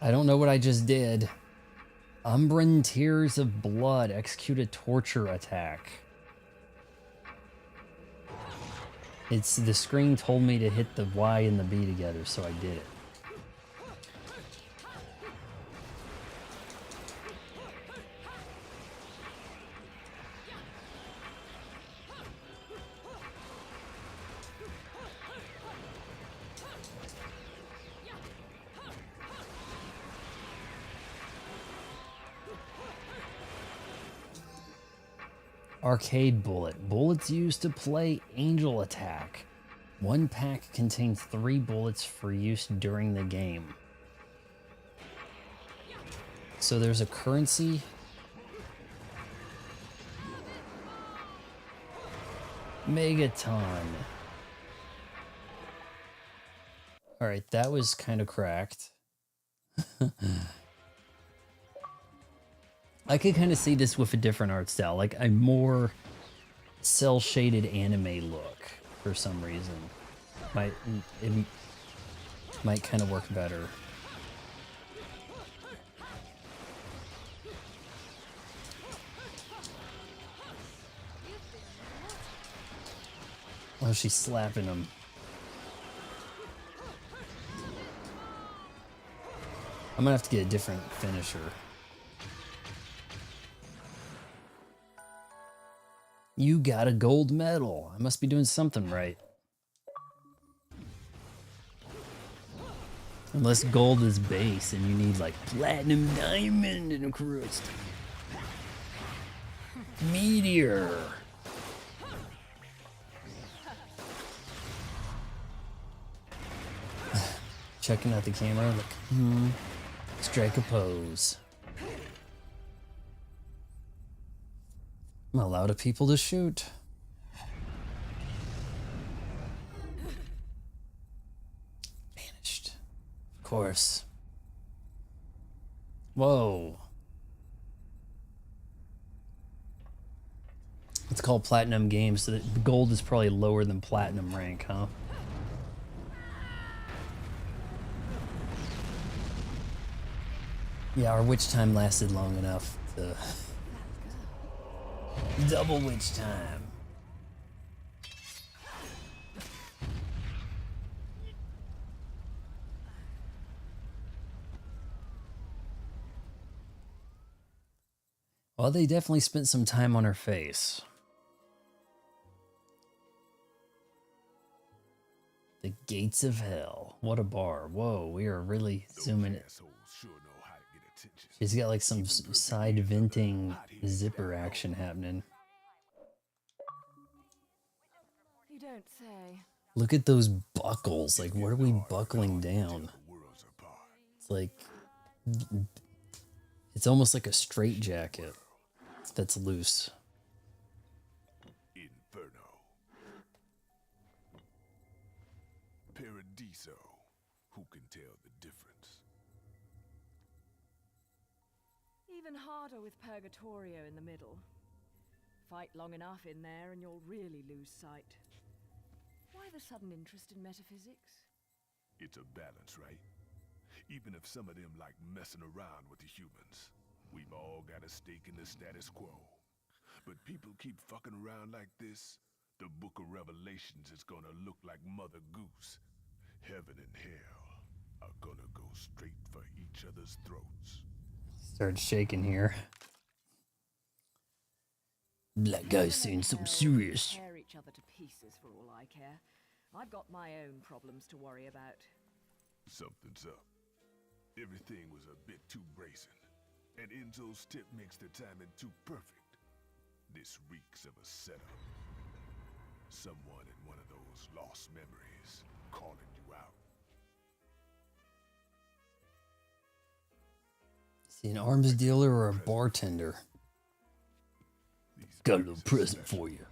S1: I don't know what I just did. Umbran Tears of Blood. Execute a torture attack. It's the screen told me to hit the Y and the B together, so I did it. Arcade bullet. Bullets used to play Angel Attack. One pack contains 3 bullets for use during the game. So there's a currency. Megaton. Alright, that was kind of cracked. I could kind of see this with a different art style, like a more cel-shaded anime look for some reason. It might kind of work better. Oh, she's slapping him. I'm gonna have to get a different finisher. You got a gold medal. I must be doing something right. Unless gold is base and you need like platinum, diamond, and a crust. Meteor. Checking out the camera, like, strike a pose. I'm allowed to people to shoot. Vanished. Of course. Whoa. It's called Platinum Games, so the gold is probably lower than Platinum rank, huh? Yeah, our witch time lasted long enough to... Double witch time. Well, they definitely spent some time on her face. The Gates of Hell. What a bar. Whoa, we are really zooming it. She's got like some side venting zipper action happening.
S4: You don't say.
S1: Look at those buckles. Like, what are we buckling down? It's like... It's almost like a straitjacket that's loose.
S8: Inferno. Paradiso. Who can tell the difference?
S4: Even harder with Purgatorio in the middle. Fight long enough in there and you'll really lose sight. Why the sudden interest in metaphysics?
S8: It's a balance, right? Even if some of them like messing around with the humans, we've all got a stake in the status quo. But people keep fucking around like this, the Book of Revelations is gonna look like Mother Goose. Heaven and hell are gonna go straight for each other's throats.
S1: Started shaking here. Black guy's saying something serious.
S4: Tear each other to pieces for all I care. I've got my own problems to worry about.
S8: Something's up. Everything was a bit too brazen, and Enzo's tip makes the timing too perfect. This reeks of a setup. Someone in one of those lost memories calling you out.
S1: Is he an arms dealer or a bartender? Got a little present for you.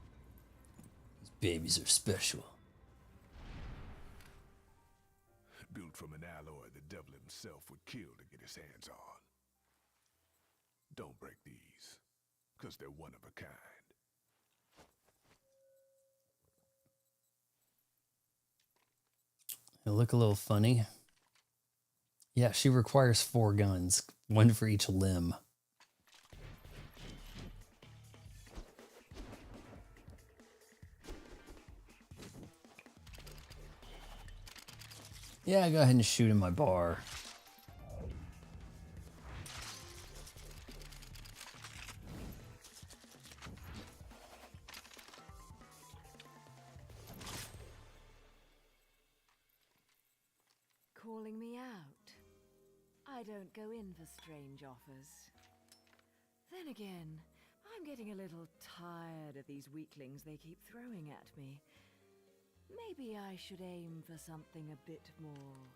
S1: These babies are special.
S8: Built from an alloy the devil himself would kill to get his hands on. Don't break these, because they're one of a kind.
S1: They look a little funny. Yeah, she requires 4 guns, 1 for each limb. Yeah, go ahead and shoot in my bar.
S4: Calling me out? I don't go in for strange offers. Then again, I'm getting a little tired of these weaklings they keep throwing at me. Maybe I should aim for something a bit more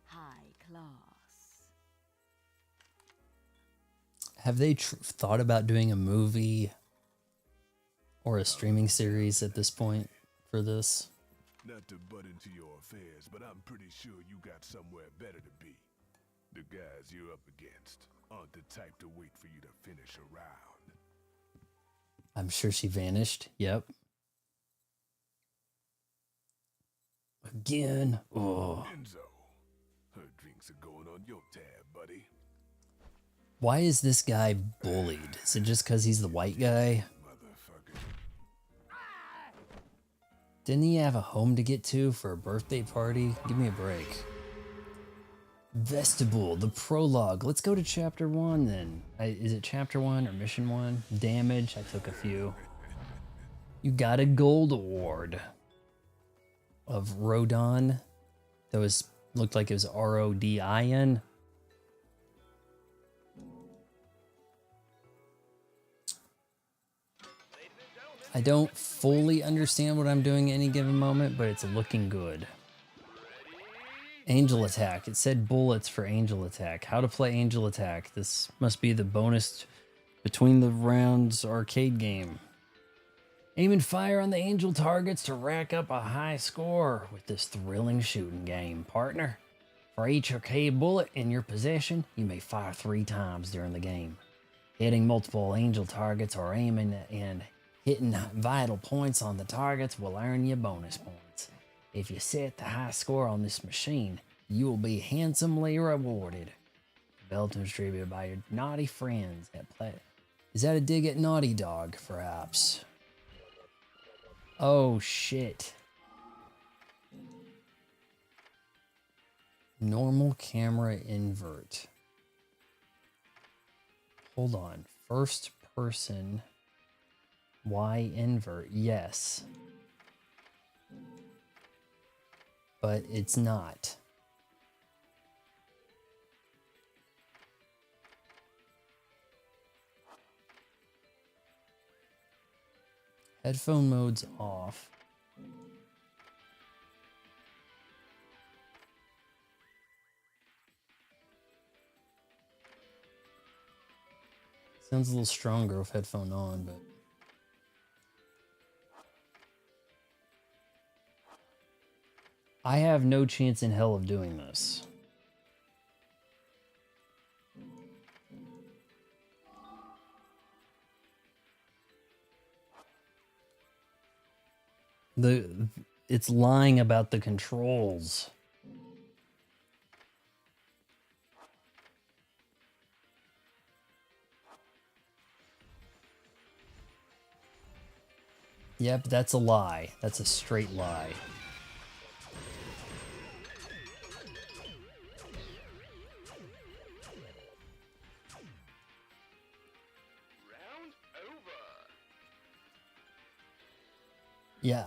S4: high class.
S1: Have they thought about doing a movie or a streaming series at this point for this?
S8: Not to butt into your affairs, but I'm pretty sure you got somewhere better to be. The guys you're up against aren't the type to wait for you to finish a round.
S1: I'm sure she vanished. Yep. Again. Oh.
S8: Enzo, her drinks are going on your tab, buddy.
S1: Why is this guy bullied? Is it just because he's the white guy?
S8: Motherfucker.
S1: Didn't he have a home to get to for a birthday party? Give me a break. Vestibule, the prologue. Let's go to chapter 1 then. Is it chapter 1 or mission 1? Damage. I took a few. You got a gold award of Rodin. That was looked like it was Rodin. I don't fully understand what I'm doing at any given moment, but it's looking good. Angel Attack. It said bullets for Angel Attack. How to play Angel Attack. This must be the bonus between the rounds arcade game. Aim and fire on the angel targets to rack up a high score with this thrilling shooting game, partner. For each arcade bullet in your possession, you may fire 3 times during the game. Hitting multiple angel targets or aiming and hitting vital points on the targets will earn you bonus points. If you set the high score on this machine, you will be handsomely rewarded. Developed and distributed by your naughty friends at Play. Is that a dig at Naughty Dog, perhaps? Oh, shit. Normal camera invert. Hold on. First person Y invert. Yes. But it's not. Headphone mode's off. Sounds a little stronger with headphone on, but I have no chance in hell of doing this. It's lying about the controls. Yep, that's a lie. That's a straight lie. Yeah,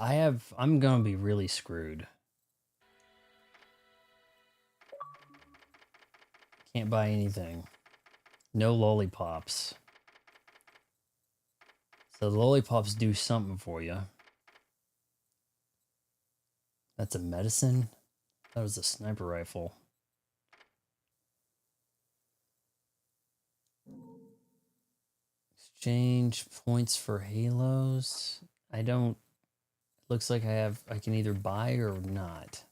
S1: I'm gonna be really screwed. Can't buy anything. No lollipops. So the lollipops do something for you. That's a medicine? That was a sniper rifle. Exchange points for halos. I don't... Looks like I can either buy or not.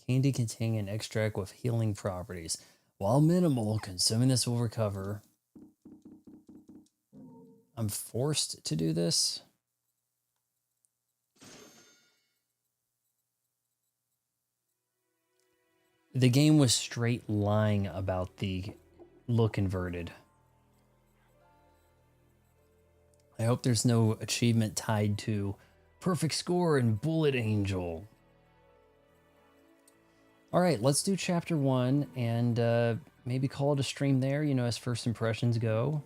S1: Candy containing an extract with healing properties. While minimal, consuming this will recover. I'm forced to do this. The game was straight lying about the look inverted. I hope there's no achievement tied to perfect score and Bullet Angel. All right, let's do chapter 1 and maybe call it a stream there, you know, as first impressions go.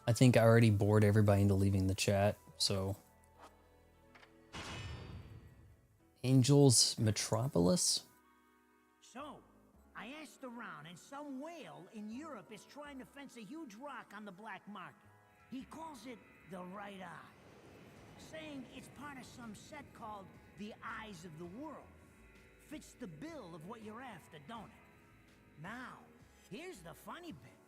S1: I think I already bored everybody into leaving the chat, so. Angel's Metropolis?
S6: So, I asked around, and some whale in Europe is trying to fence a huge rock on the black market. He calls it the right eye, saying it's part of some set called the Eyes of the World. Fits the bill of what you're after, don't it? Now, here's the funny bit.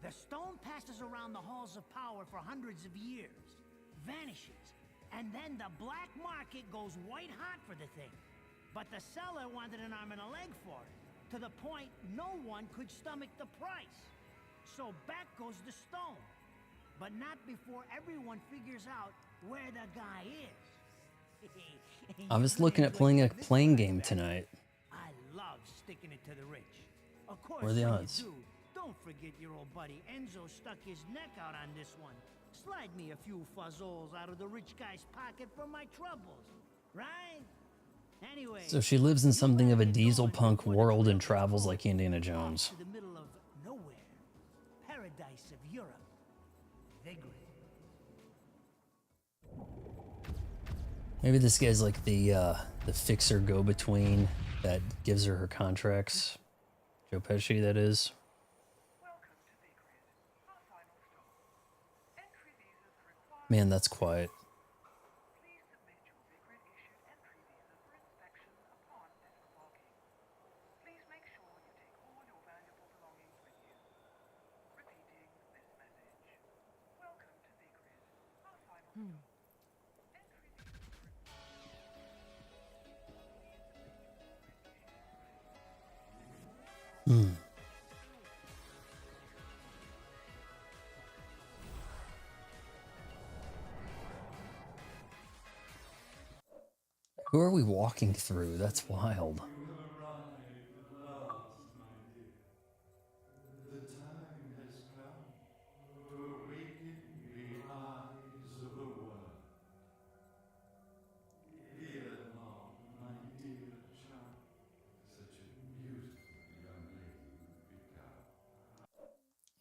S6: The stone passes around the halls of power for hundreds of years, vanishes, and then the black market goes white hot for the thing. But the seller wanted an arm and a leg for it, to the point no one could stomach the price. So back goes the stone. But not before everyone figures out where the guy is.
S1: I was looking at playing a playing game tonight.
S6: I love sticking it to the rich. Of course,
S1: What are the
S6: when
S1: odds?
S6: you do, don't forget your old buddy Enzo stuck his neck out on this one. Slide me a few fuzzoles out of the rich guy's pocket for my troubles, right? Anyway,
S1: So she lives in something of a diesel punk world and travels like Indiana Jones.
S6: to the middle of nowhere, paradise of Europe, Vigrid.
S1: Maybe this guy's like the fixer go-between that gives her contracts. Joe Pesci, that is. Man, that's quiet. Hmm. Who are we walking through? That's wild.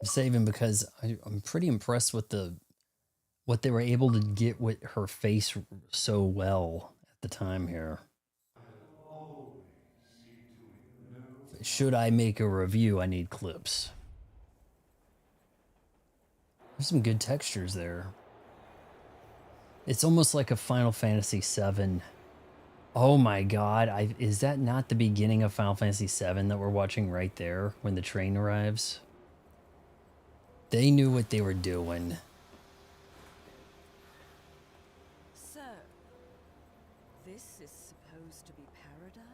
S1: I'm saving because I'm pretty impressed with what they were able to get with her face so well at the time here. Should I make a review, I need clips. There's some good textures there. It's almost like a Final Fantasy VII. Oh my god, is that not the beginning of Final Fantasy VII that we're watching right there when the train arrives? They knew what they were doing.
S4: So, this is supposed to be paradise?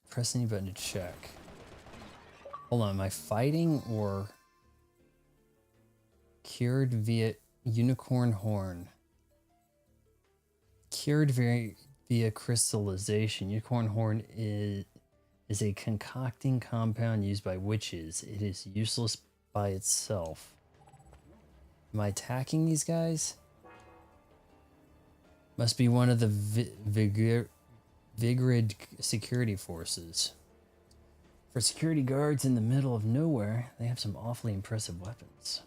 S1: Press any button to check. Hold on, am I fighting or cured via unicorn horn? Cured via crystallization. Unicorn horn is a concocting compound used by witches. It is useless by itself. Am I attacking these guys? Must be one of the Vigrid security forces. For security guards in the middle of nowhere, they have some awfully impressive weapons.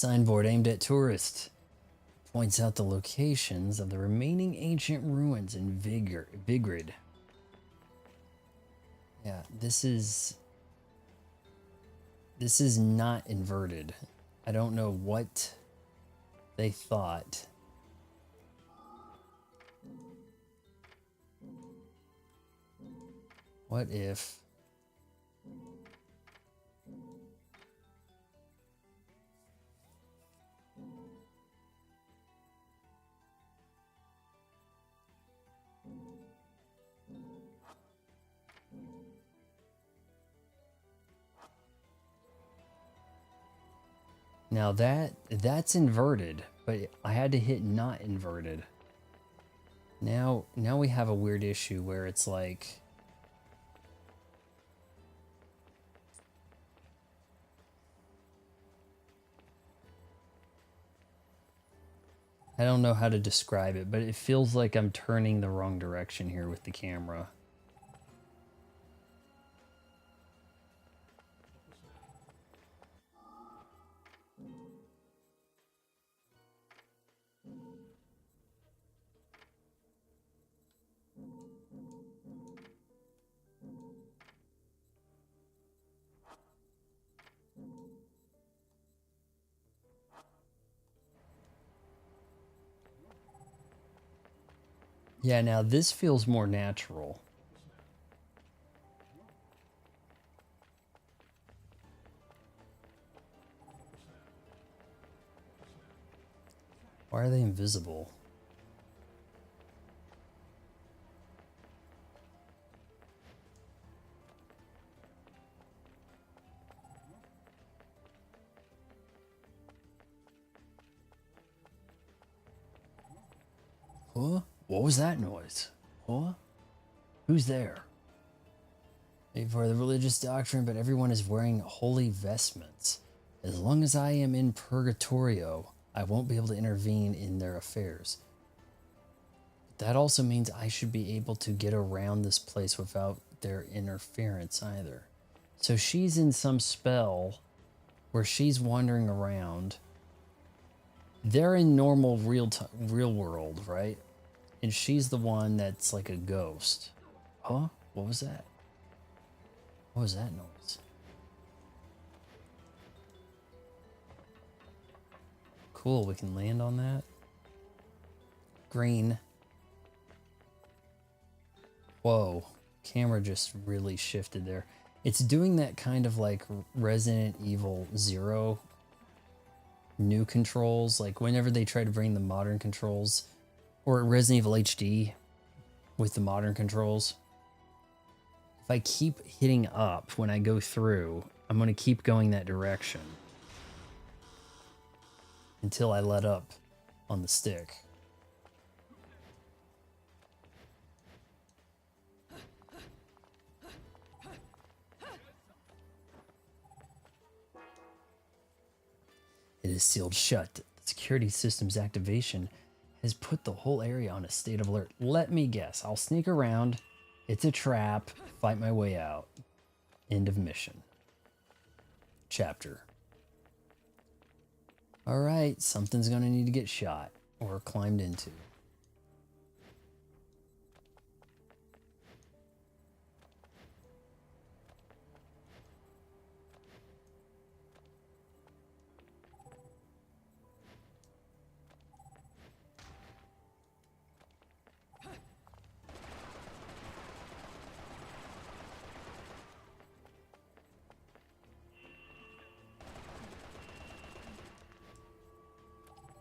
S1: Signboard aimed at tourists. Points out the locations of the remaining ancient ruins in Vigrid. Yeah, this is not inverted. I don't know what they thought. What if... Now that's inverted, but I had to hit not inverted. Now we have a weird issue where it's like I don't know how to describe it, but it feels like I'm turning the wrong direction here with the camera. Yeah, now this feels more natural. Why are they invisible? Huh? What was that noise? Huh? Who's there? For the religious doctrine, but everyone is wearing holy vestments. As long as I am in Purgatorio, I won't be able to intervene in their affairs. That also means I should be able to get around this place without their interference either. So she's in some spell where she's wandering around. They're in normal real world, right? And she's the one that's like a ghost. Huh? What was that? What was that noise? Cool, we can land on that. Green. Whoa, camera just really shifted there. It's doing that kind of like Resident Evil 0 new controls, like whenever they try to bring the modern controls, or Resident Evil HD with the modern controls. If I keep hitting up when I go through, I'm going to keep going that direction until I let up on the stick. It is sealed shut. The security system's activation has put the whole area on a state of alert. Let me guess. I'll sneak around. It's a trap. Fight my way out. End of mission. Chapter. Alright, something's gonna need to get shot or climbed into.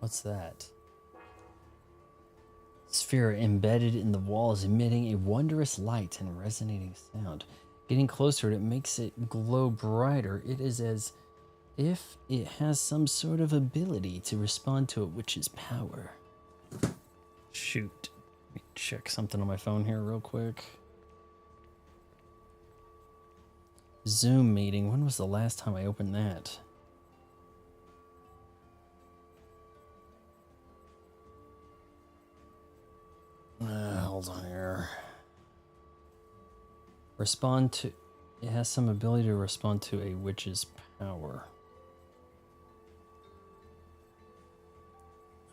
S1: What's that? Sphere embedded in the wall is emitting a wondrous light and resonating sound. Getting closer, it makes it glow brighter. It is as if it has some sort of ability to respond to a witch's power. Shoot. Let me check something on my phone here real quick. Zoom meeting. When was the last time I opened that? Hold on here. Respond to... It has some ability to respond to a witch's power.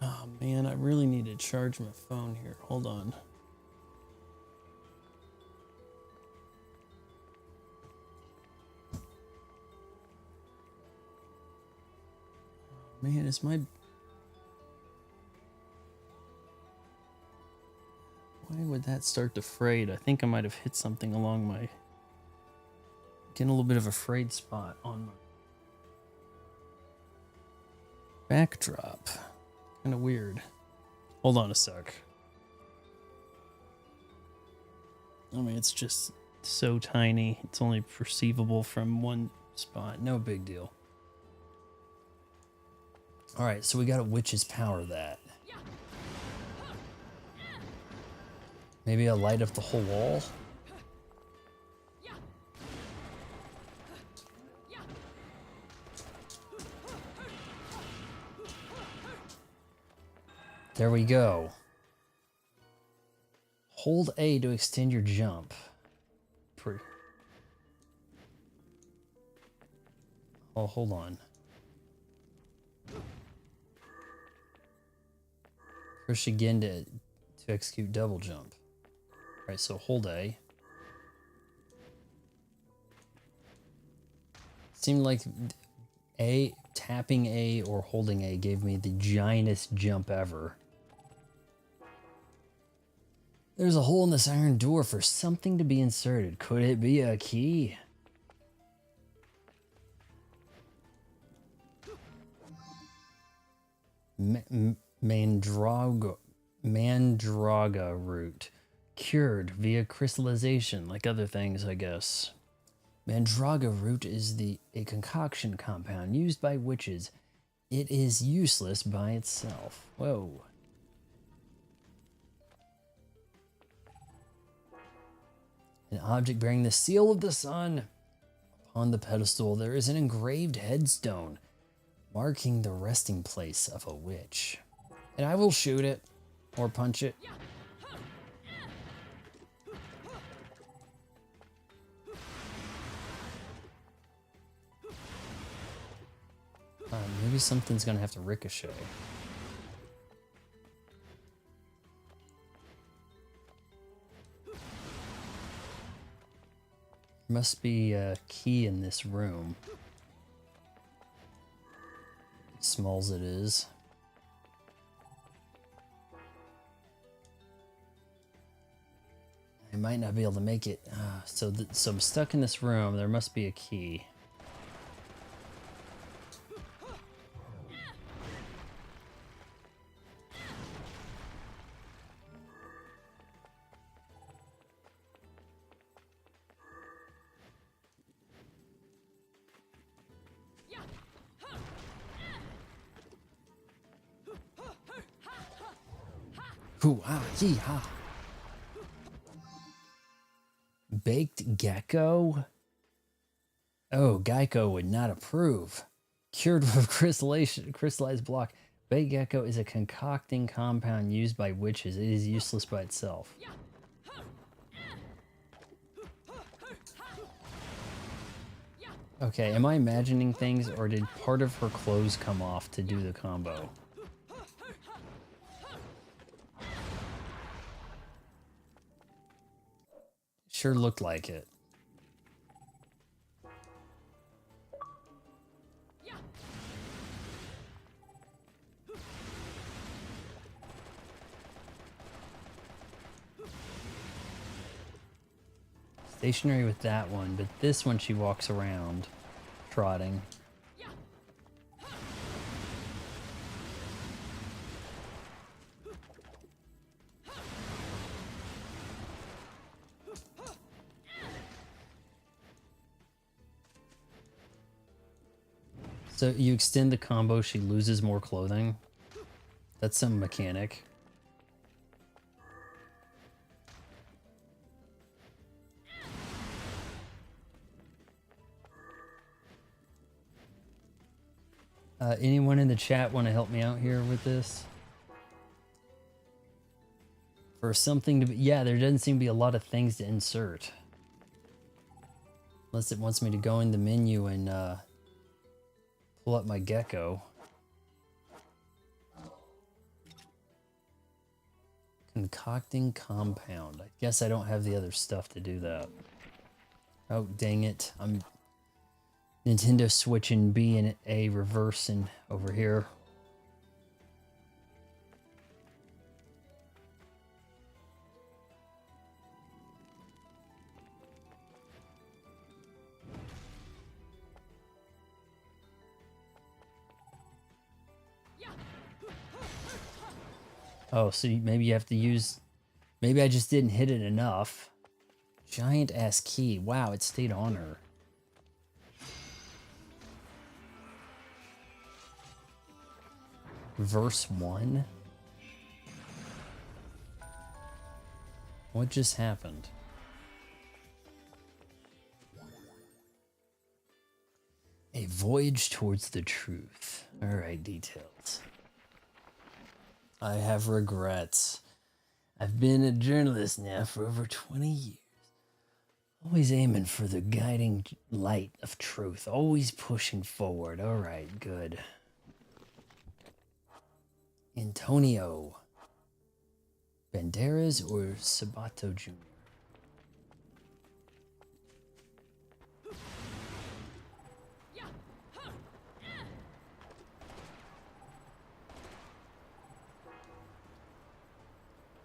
S1: Oh man, I really need to charge my phone here. Hold on. Man, is my... Why would that start to frayed? I think I might have hit something along my... Getting a little bit of a frayed spot on my backdrop. Kind of weird. Hold on a sec. I mean, it's just so tiny. It's only perceivable from one spot. No big deal. All right, so we got a witch's power that. Maybe I'll light up the whole wall? There we go. Hold A to extend your jump. Oh, hold on. Push again to execute double jump. Alright, so hold A. Seemed like tapping A or holding A gave me the giantest jump ever. There's a hole in this iron door for something to be inserted. Could it be a key? Mandraga root. Cured via crystallization, like other things, I guess. Mandraga root is a concoction compound used by witches. It is useless by itself. Whoa. An object bearing the seal of the sun. Upon the pedestal, there is an engraved headstone marking the resting place of a witch. And I will shoot it or punch it. Maybe something's gonna have to ricochet. Must be a key in this room. Small as it is. I might not be able to make it. So I'm stuck in this room. There must be a key. Hoo-ah-yee-ha. Baked gecko? Oh, Geico would not approve. Cured with crystallized block. Baked gecko is a concocting compound used by witches. It is useless by itself. Okay, am I imagining things, or did part of her clothes come off to do the combo? Sure looked like it. Stationary with that one, but this one she walks around, trotting. So you extend the combo, she loses more clothing. That's some mechanic. Anyone in the chat want to help me out here with this? For something to be... Yeah, there doesn't seem to be a lot of things to insert. Unless it wants me to go in the menu and pull up my gecko. Concocting compound. I guess I don't have the other stuff to do that. Oh, dang it. I'm Nintendo switching B and A reversing over here. Oh, so maybe you have to use... Maybe I just didn't hit it enough. Giant ass key. Wow, it stayed on her. Verse 1? What just happened? A voyage towards the truth. Alright, details. I have regrets. I've been a journalist now for over 20 years. Always aiming for the guiding light of truth. Always pushing forward. Alright, good. Antonio Banderas or Sabato Jr.?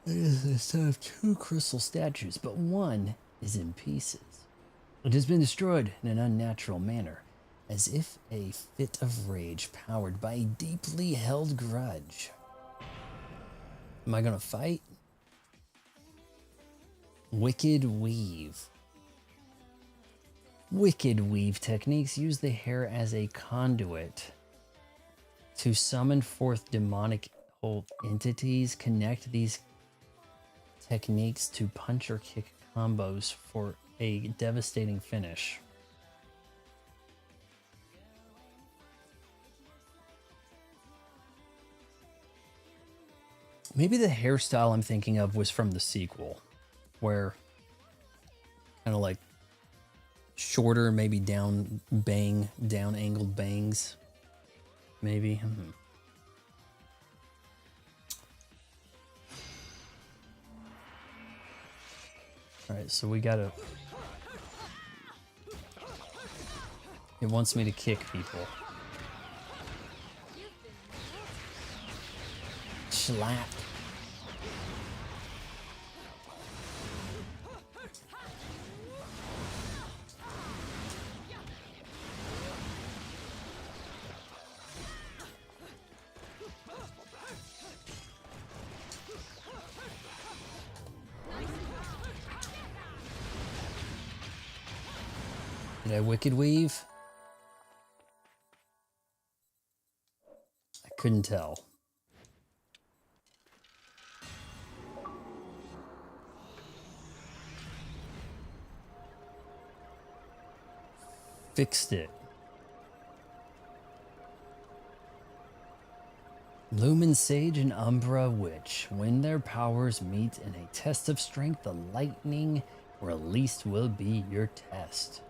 S1: It is a set of 2 crystal statues, but one is in pieces. It has been destroyed in an unnatural manner, as if a fit of rage powered by a deeply held grudge. Am I gonna fight? Wicked Weave. Wicked Weave techniques use the hair as a conduit to summon forth demonic entities. Connect these techniques to punch or kick combos for a devastating finish. Maybe the hairstyle I'm thinking of was from the sequel, where kind of like shorter, maybe down angled bangs. Maybe. Alright, so we gotta... It wants me to kick people. Slap. Did I Wicked Weave? I couldn't tell. Fixed it. Lumen Sage and Umbra Witch. When their powers meet in a test of strength, the lightning released will be your test.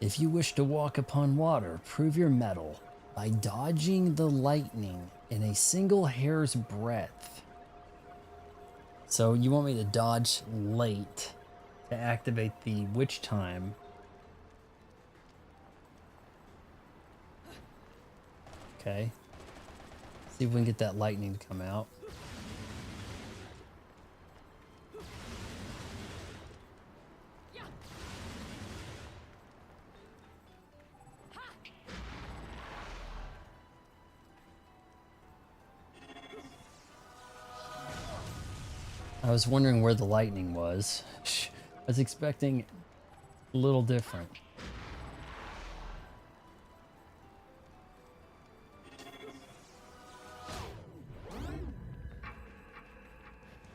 S1: If you wish to walk upon water, prove your mettle by dodging the lightning in a single hair's breadth. So you want me to dodge late to activate the witch time. Okay. See if we can get that lightning to come out. I was wondering where the lightning was. I was expecting a little different.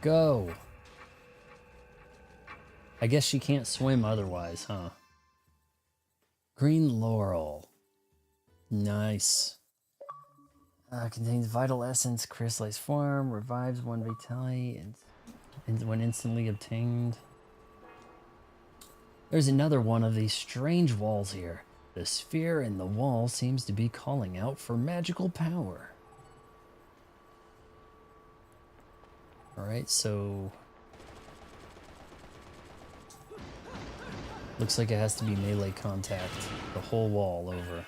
S1: Go. I guess she can't swim otherwise, huh? Green Laurel. Nice. Contains vital essence, crystallized form, revives one vitality, and when instantly obtained. There's another one of these strange walls here. The sphere in the wall seems to be calling out for magical power. Alright, so looks like it has to be melee contact the whole wall over.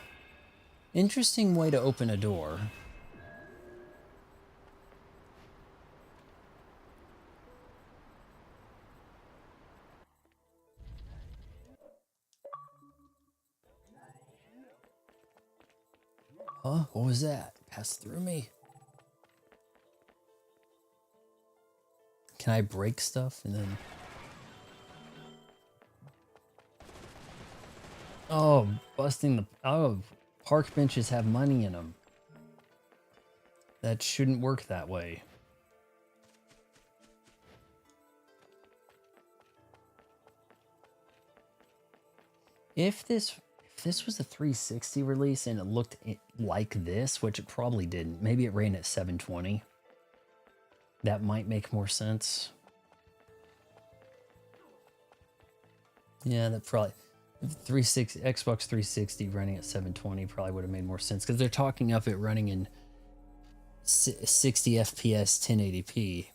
S1: Interesting way to open a door. Huh? What was that? Passed through me? Can I break stuff and then... Oh, busting the... Oh, park benches have money in them. That shouldn't work that way. If this was a 360 release and it looked like this, which it probably didn't, maybe it ran at 720. That might make more sense. Yeah, that probably... Xbox 360 running at 720 probably would have made more sense because they're talking up it running in 60 FPS 1080p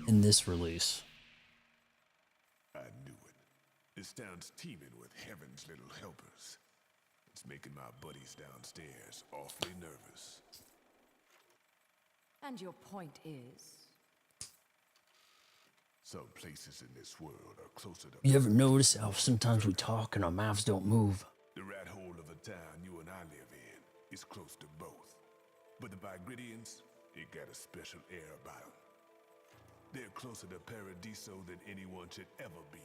S1: in this release.
S8: I knew it. This town's teeming with heaven's little helpers. It's making my buddies downstairs awfully nervous.
S7: And your point is?
S8: Some places in this world are closer to...
S1: You ever notice how sometimes we talk and our mouths don't move?
S8: The rat hole of a town you and I live in is close to both. But the Bygridians, it got a special air about them. They're closer to Paradiso than anyone should ever be.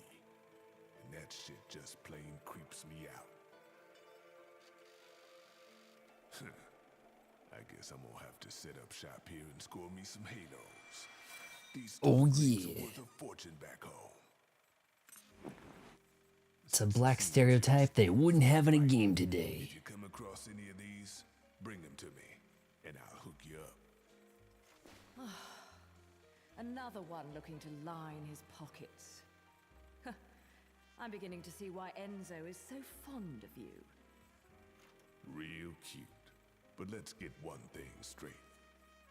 S8: And that shit just plain creeps me out. I guess I'm gonna have to set up shop here and score me some halos. These
S1: oh
S8: rings
S1: yeah.
S8: are worth a fortune back home.
S1: It's a black stereotype they wouldn't have in a game today.
S8: If you come across any of these, bring them to me, and I'll hook you up.
S7: Another one looking to line his pockets. I'm beginning to see why Enzo is so fond of you.
S8: Real cute. But let's get one thing straight.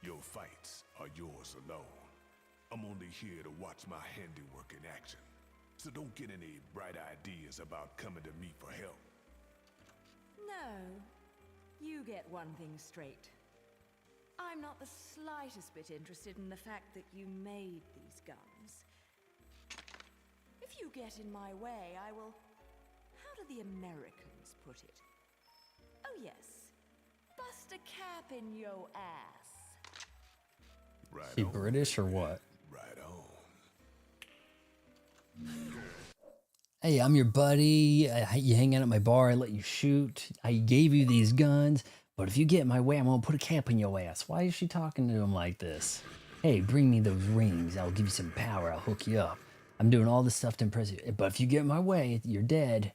S8: Your fights are yours alone. I'm only here to watch my handiwork in action. So don't get any bright ideas about coming to me for help.
S7: No, you get one thing straight. I'm not the slightest bit interested in the fact that you made these guns. If you get in my way, I will... How do the Americans put it? Oh yes, bust a cap in yo ass.
S8: Right
S1: She
S8: on,
S1: British or what?
S8: Right on.
S1: Hey, I'm your buddy. You hang out at my bar. I let you shoot. I gave you these guns. But if you get in my way, I'm going to put a cap in your ass. Why is she talking to him like this? Hey, bring me those rings. I'll give you some power. I'll hook you up. I'm doing all this stuff to impress you. But if you get in my way, you're dead.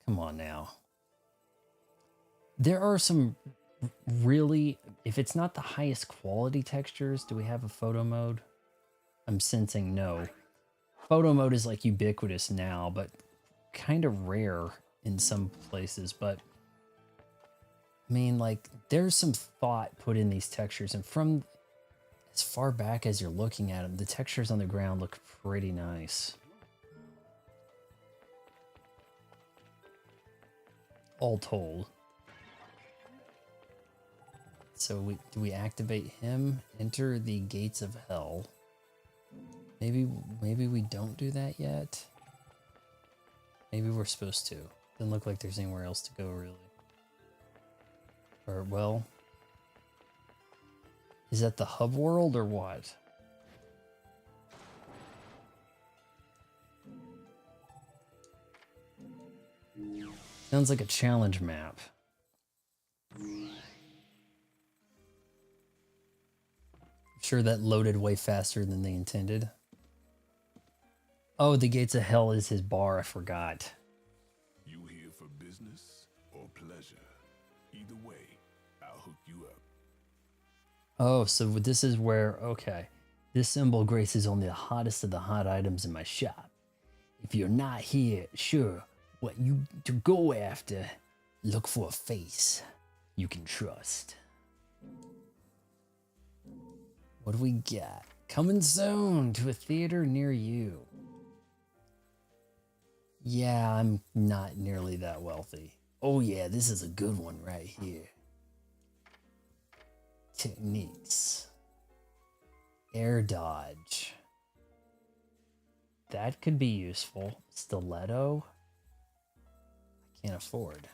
S1: Come on now. There are some really... If it's not the highest quality textures, do we have a photo mode? I'm sensing no. Photo mode is like ubiquitous now, but kind of rare in some places. But I mean, like, there's some thought put in these textures, and from as far back as you're looking at them, the textures on the ground look pretty nice. All told. So do we activate him? Enter the gates of hell. Maybe we don't do that yet. Maybe we're supposed to. Doesn't look like there's anywhere else to go, really. Or, well... Is that the hub world, or what? Sounds like a challenge map. Sure that loaded way faster than they intended. Oh, the gates of hell is his bar, I forgot.
S8: You here for business or pleasure? Either way, I'll hook you up.
S1: Oh, so this is where, okay. This symbol graces only the hottest of the hot items in my shop. If you're not here, sure, what you to go after, look for a face you can trust. What do we got? Coming soon to a theater near you. Yeah, I'm not nearly that wealthy. Oh yeah, this is a good one right here. Techniques. Air dodge. That could be useful. Stiletto. I can't afford.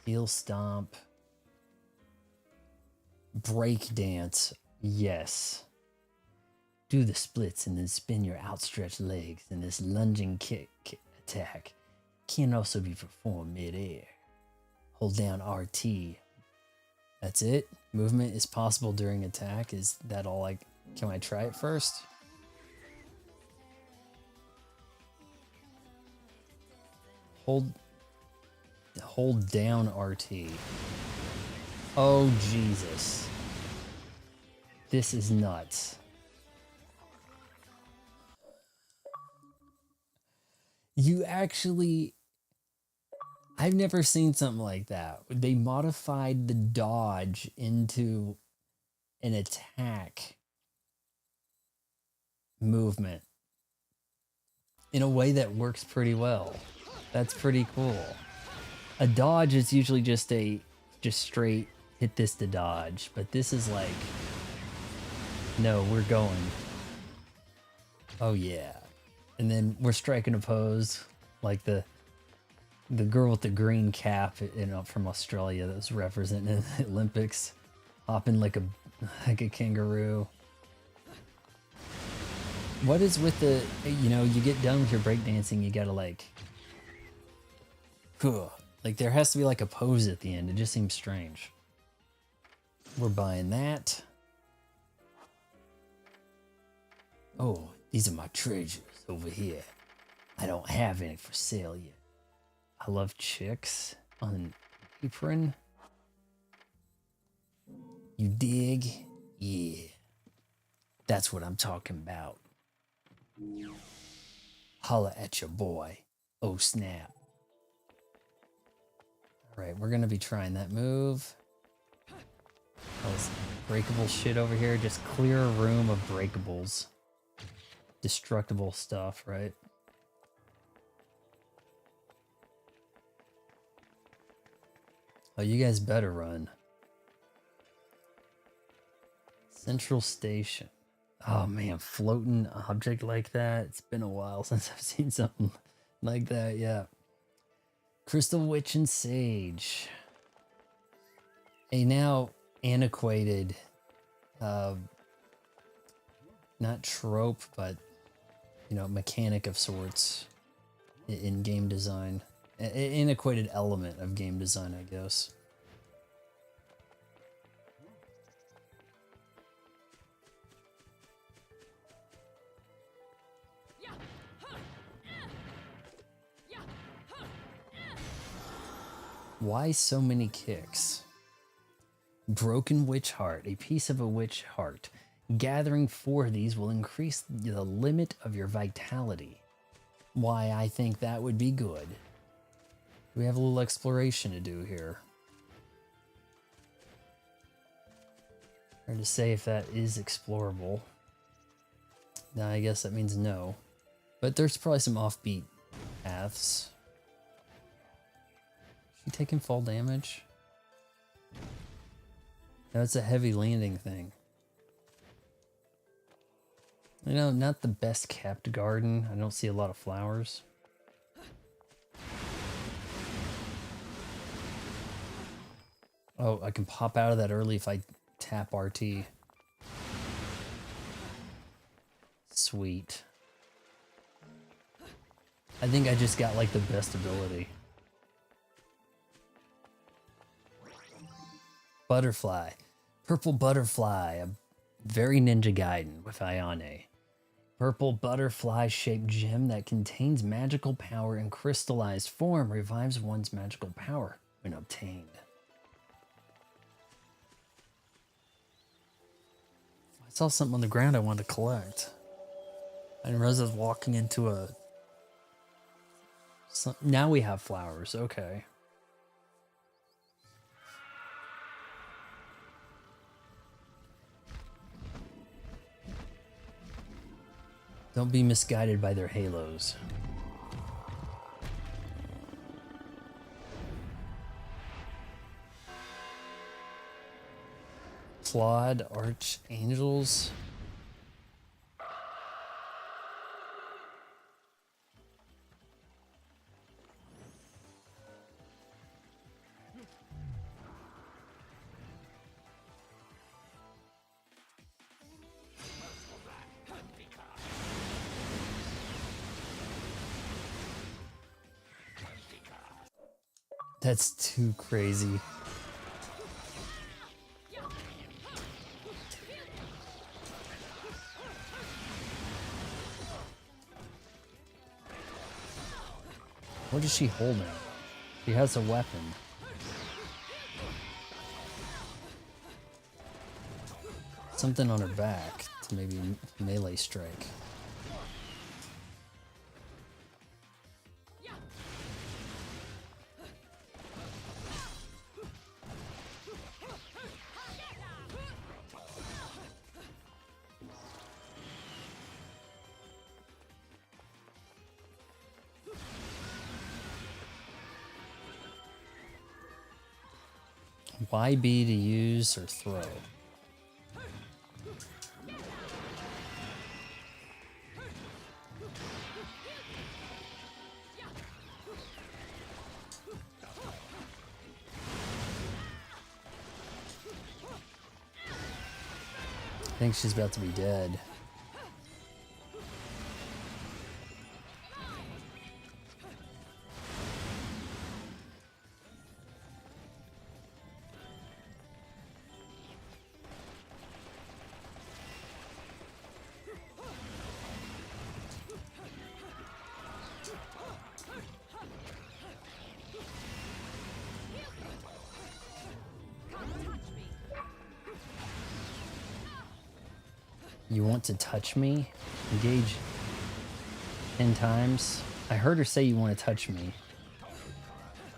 S1: Heel stomp. Break dance. Yes. Do the splits and then spin your outstretched legs in this lunging kick attack. Can also be performed mid-air. Hold down RT. That's it? Movement is possible during attack. Is that all I... Can I try it first? Hold down RT. Oh, Jesus. This is nuts. You actually... I've never seen something like that. They modified the dodge into an attack movement in a way that works pretty well. That's pretty cool. A dodge is usually just straight hit this to dodge, but this is like, no, we're going. Oh yeah. And then we're striking a pose like the girl with the green cap, from Australia that was representing the Olympics, hopping like a kangaroo. What is with the, you get done with your breakdancing, you gotta like there has to be like a pose at the end. It just seems strange. We're buying that. Oh, these are my treasures over here. I don't have any for sale yet. I love chicks on an apron. You dig? Yeah. That's what I'm talking about. Holla at your boy. Oh, snap. All right, we're going to be trying that move. All this breakable shit over here. Just clear a room of breakables. Destructible stuff, right? Oh, you guys better run. Central Station. Oh man, floating object like that. It's been a while since I've seen something like that, yeah. Crystal Witch and Sage. A now antiquated, not trope, but, mechanic of sorts in game design. An antiquated element of game design, I guess. Why so many kicks? Broken Witch Heart, a piece of a witch heart. Gathering 4 of these will increase the limit of your vitality. Why I think that would be good. We have a little exploration to do here. Hard to say if that is explorable. Now I guess that means no. But there's probably some offbeat paths. She taking fall damage? No, it's a heavy landing thing. Not the best kept garden. I don't see a lot of flowers. Oh, I can pop out of that early if I tap RT. Sweet. I think I just got like the best ability. Butterfly. Purple Butterfly. A very Ninja Gaiden with Ayane. Purple butterfly shaped gem that contains magical power in crystallized form revives one's magical power when obtained. I saw something on the ground I wanted to collect. I didn't realize I was walking into a... Now we have flowers, okay. Don't be misguided by their halos. Flawed archangels. That's too crazy. What is she holding? She has a weapon. Something on her back to maybe melee strike. YB to use or throw? I think she's about to be dead. You want to touch me? Engage 10 times. I heard her say you want to touch me.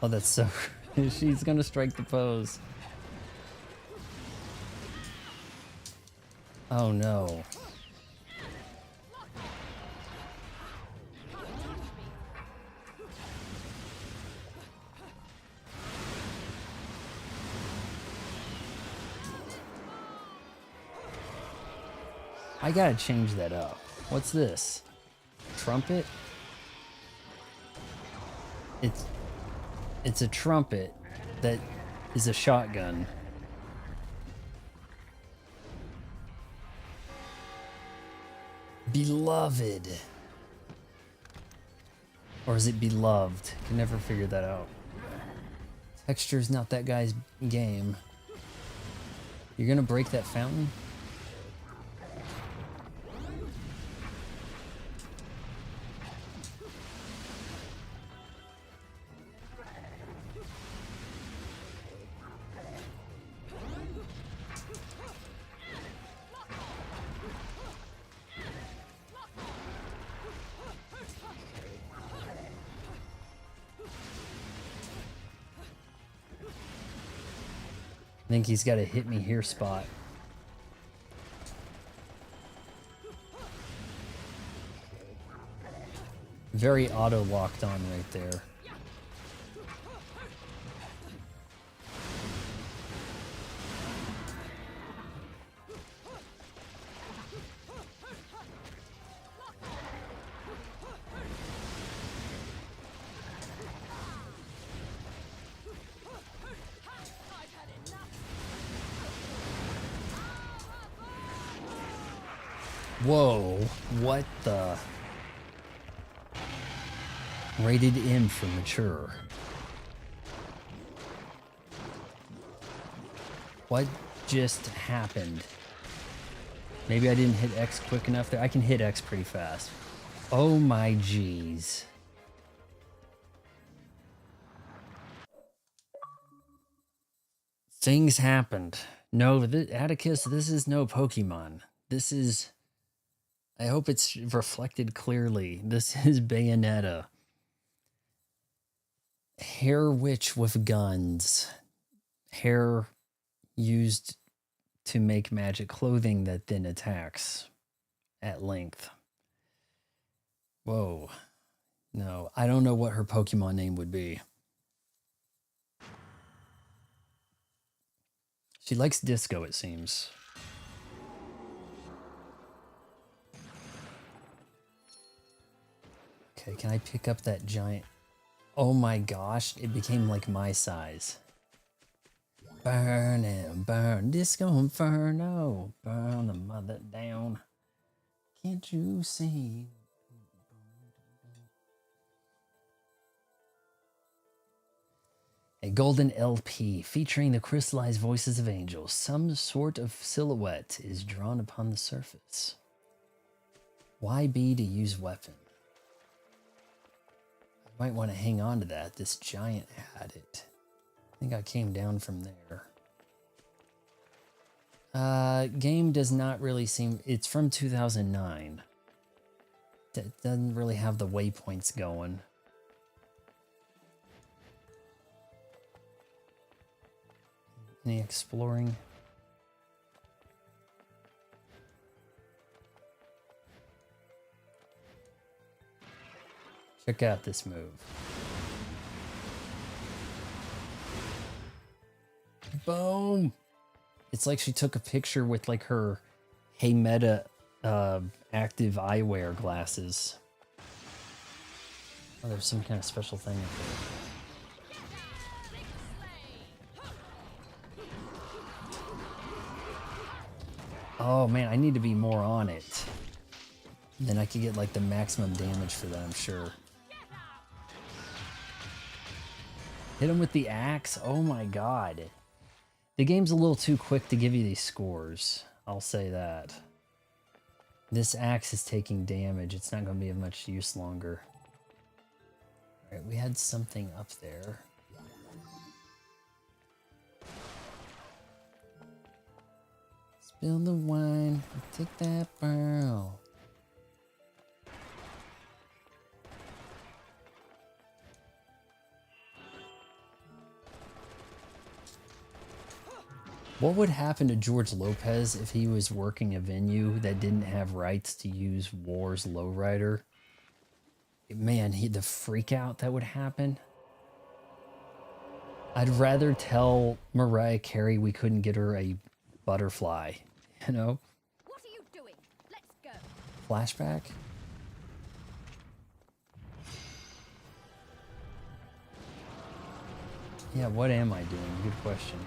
S1: Oh, that's so... She's gonna strike the pose. Oh no. I gotta change that up. What's this? Trumpet? It's a trumpet that is a shotgun. Beloved. Or is it beloved? Can never figure that out. Texture's not that guy's game. You're gonna break that fountain? I think he's got a hit me here spot. Very auto locked on right there. Whoa, what the? Rated M for mature. What just happened? Maybe I didn't hit X quick enough there. I can hit X pretty fast. Oh my jeez. Things happened. No, Atticus, this is no Pokemon. This is... I hope it's reflected clearly. This is Bayonetta. Hair witch with guns. Hair used to make magic clothing that then attacks at length. Whoa. No, I don't know what her Pokemon name would be. She likes disco, it seems. Okay, can I pick up that giant... Oh my gosh, it became like my size. Burn and burn, disco inferno. Burn the mother down. Can't you see? A golden LP featuring the crystallized voices of angels. Some sort of silhouette is drawn upon the surface. Why B to use weapon? I might want to hang on to that. This giant had it. I think I came down from there. Game does not really seem... It's from 2009. It doesn't really have the waypoints going. Any exploring? Check out this move. Boom! It's like she took a picture with like her Hey Meta active eyewear glasses. Oh, there's some kind of special thing up there. Oh man, I need to be more on it. Then I could get like the maximum damage for that, I'm sure. Hit him with the axe. Oh my god. The game's a little too quick to give you these scores. I'll say that. This axe is taking damage. It's not going to be of much use longer. Alright, we had something up there. Spill the wine. Take that barrel. What would happen to George Lopez if he was working a venue that didn't have rights to use War's lowrider? Man, the freak out that would happen. I'd rather tell Mariah Carey we couldn't get her a butterfly, you know?
S3: What are you doing? Let's go.
S1: Flashback? Yeah, what am I doing? Good question.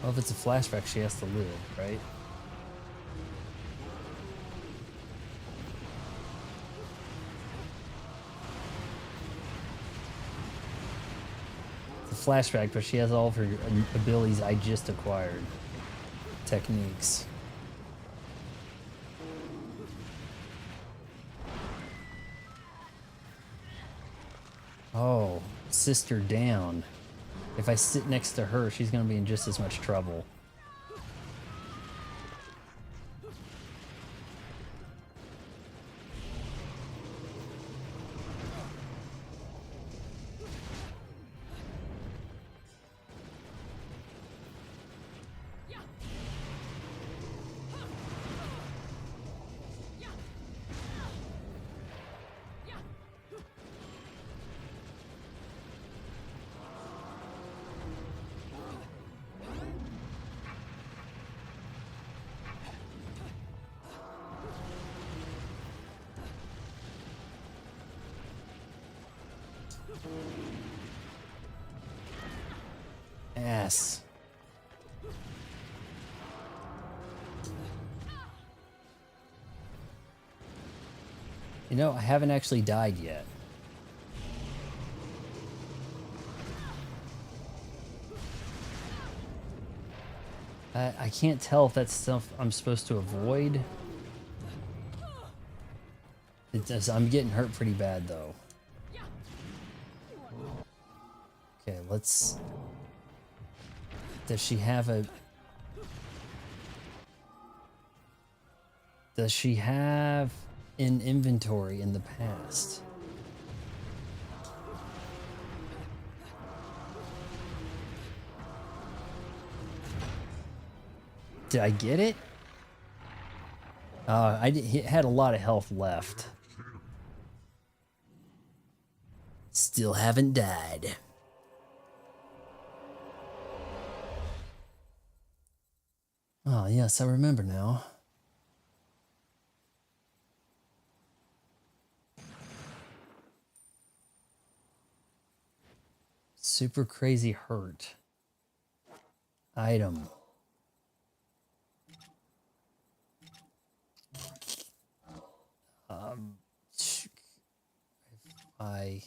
S1: Well, if it's a flashback, she has to live, right? It's a flashback, but she has all of her abilities I just acquired. Techniques. Oh, sister down. If I sit next to her, she's going to be in just as much trouble. Ass. You know, I haven't actually died yet. I can't tell if that's stuff I'm supposed to avoid. I'm getting hurt pretty bad, though. Okay, let's... Does she have a... Does she have an inventory in the past? Did I get it? He had a lot of health left. Still haven't died. Oh, yes, I remember now. Super crazy hurt. Item. I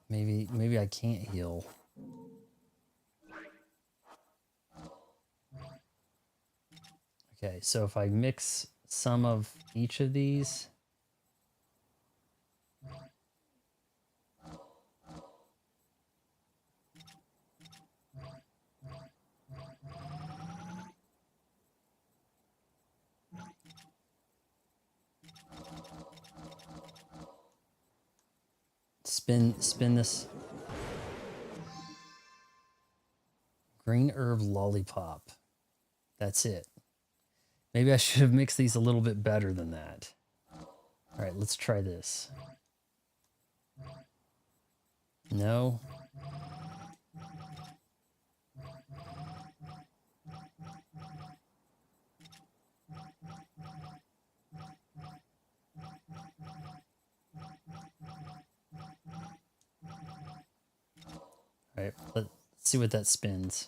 S1: maybe I can't heal. Okay, so if I mix some of each of these, spin this green herb lollipop. That's it. Maybe I should have mixed these a little bit better than that. All right, let's try this. No. All right, let's see what that spins.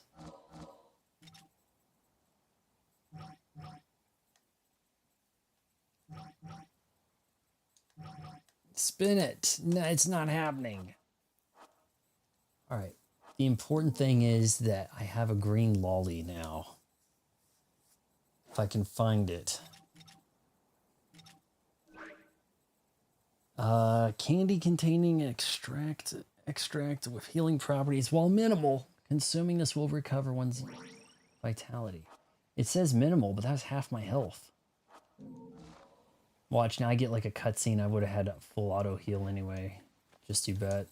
S1: Spin it. No, it's not happening. All right. The important thing is that I have a green lolly now. If I can find it. Candy containing extract with healing properties. While minimal, consuming this will recover one's vitality. It says minimal, but that's half my health. Watch, now I get like a cutscene. I would have had a full auto heal anyway. Just you bet.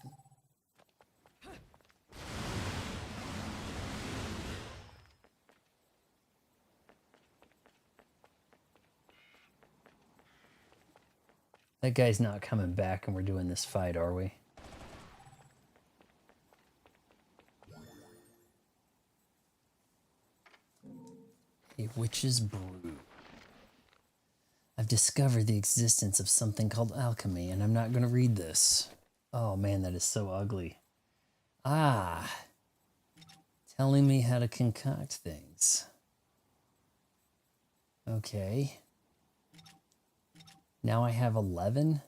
S1: That guy's not coming back and we're doing this fight, are we? A witch's brew. I've discovered the existence of something called alchemy, and I'm not going to read this. Oh man, that is so ugly. Ah, telling me how to concoct things. Okay. Now I have 11.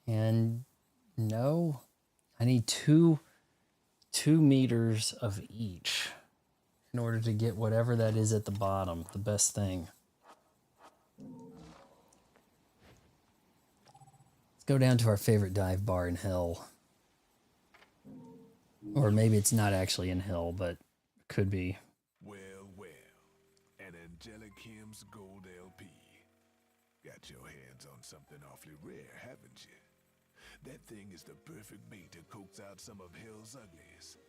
S1: And no, I need two meters of each in order to get whatever that is at the bottom, the best thing. Let's go down to our favorite dive bar in hell. Or maybe it's not actually in hell, but could be.
S8: Well, well, an Angelic Hymns Gold LP. Got your hands on something awfully rare, haven't you? That thing is the perfect bait to coax out some of hell's uglies.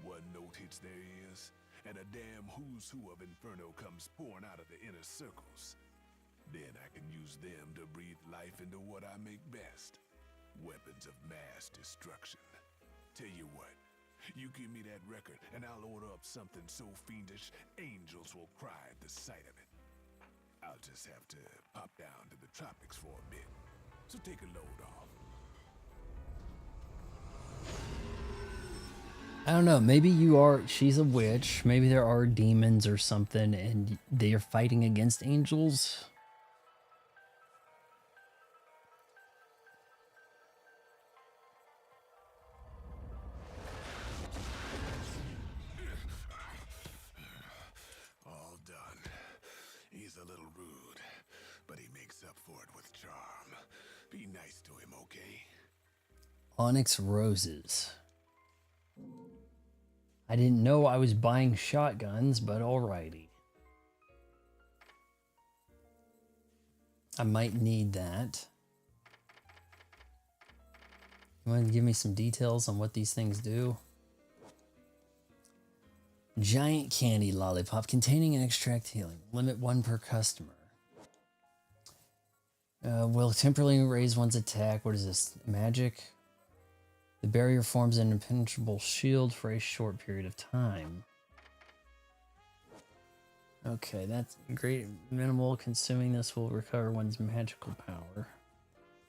S8: One note hits their ears, and a damn who's who of Inferno comes pouring out of the inner circles. Then I can use them to breathe life into what I make best. Weapons of mass destruction. Tell you what, you give me that record, and I'll order up something so fiendish, angels will cry at the sight of it. I'll just have to pop down to the tropics for a bit. So take a load off.
S1: I don't know, maybe she's a witch, maybe there are demons or something and they are fighting against angels.
S8: All
S1: Onyx roses. I didn't know I was buying shotguns, but alrighty. I might need that. You want to give me some details on what these things do? Giant candy lollipop containing an extract healing. Limit 1 per customer. Will temporarily raise one's attack. What is this? Magic? The barrier forms an impenetrable shield for a short period of time. Okay, that's great. Minimal. Consuming this will recover one's magical power.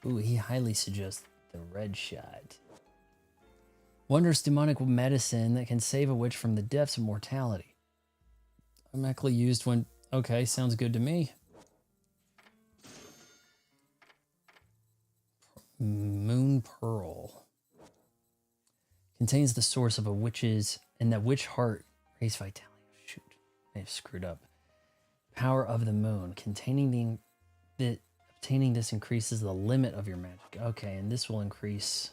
S1: Ooh, he highly suggests the red shot. Wondrous demonic medicine that can save a witch from the depths of mortality. Automatically used when... Okay, sounds good to me. Moon Pearl. Contains the source of a witch's... And that witch heart raised vitality. Shoot, I have screwed up. Power of the moon. Obtaining this increases the limit of your magic. Okay, and this will increase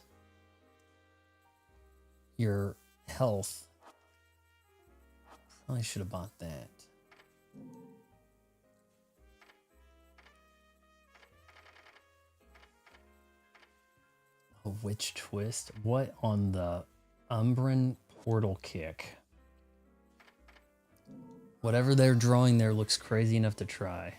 S1: your health. Probably should have bought that. A witch twist. What on the Umbran portal kick? Whatever they're drawing there looks crazy enough to try.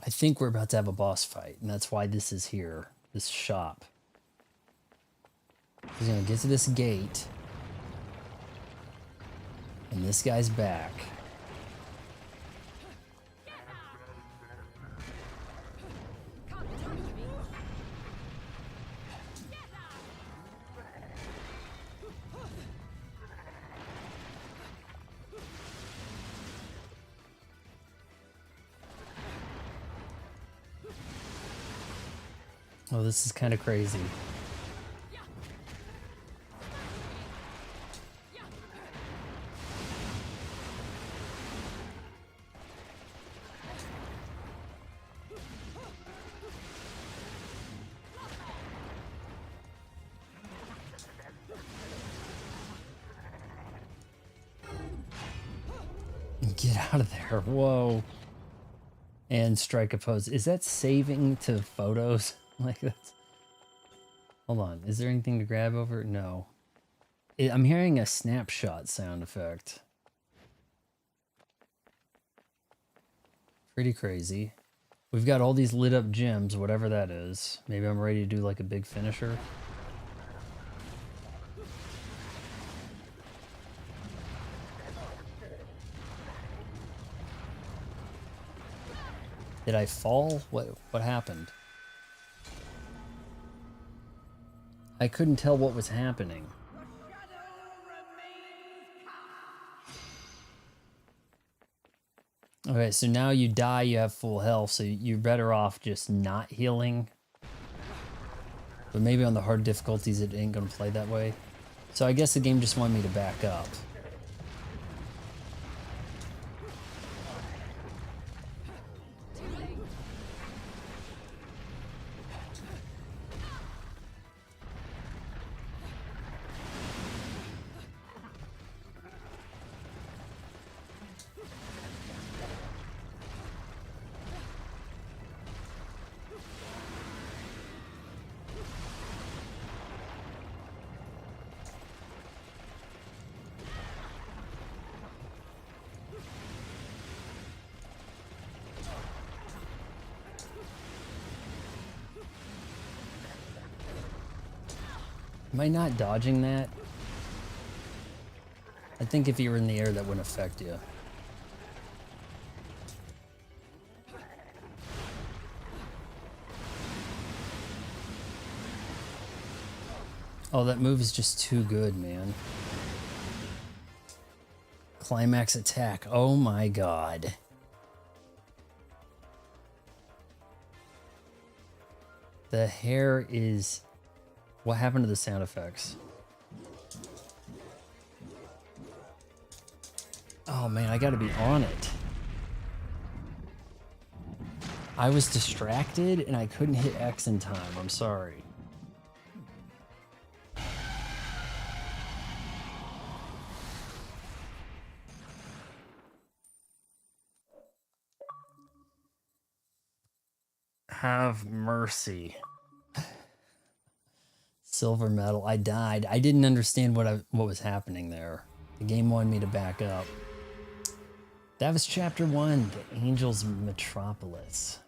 S1: I think we're about to have a boss fight, and that's why this is here, this shop. He's gonna get to this gate, and this guy's back. Oh, this is kind of crazy. Get out of there. Whoa. And strike a pose. Is that saving to photos? Like that's... Hold on. Is there anything to grab over? No. I'm hearing a snapshot sound effect. Pretty crazy. We've got all these lit up gems, whatever that is. Maybe I'm ready to do like a big finisher. Did I fall? What happened? I couldn't tell what was happening. Okay, so now you die, you have full health, so you're better off just not healing. But maybe on the hard difficulties it ain't gonna play that way. So I guess the game just wanted me to back up. Am I not dodging that? I think if you were in the air, that wouldn't affect you. Oh, that move is just too good, man. Climax attack. Oh my god. The hair is... What happened to the sound effects? Oh man, I gotta be on it. I was distracted and I couldn't hit X in time. I'm sorry. Have mercy. Silver medal. I died. I didn't understand what was happening there. The game wanted me to back up. That was chapter 1, The Angel's Metropolis.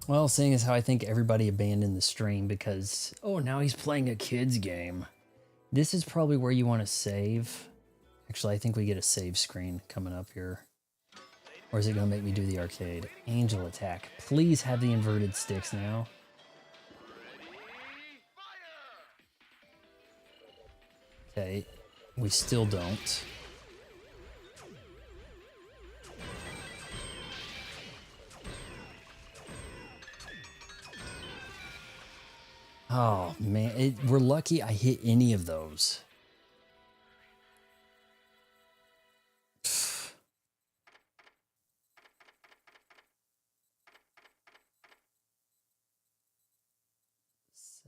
S1: Well, seeing as how I think everybody abandoned the stream because, oh, now he's playing a kid's game. This is probably where you want to save. Actually, I think we get a save screen coming up here. Or is it going to make me do the arcade? Angel attack. Please have the inverted sticks now. Okay, we still don't. Oh, man. We're lucky I hit any of those.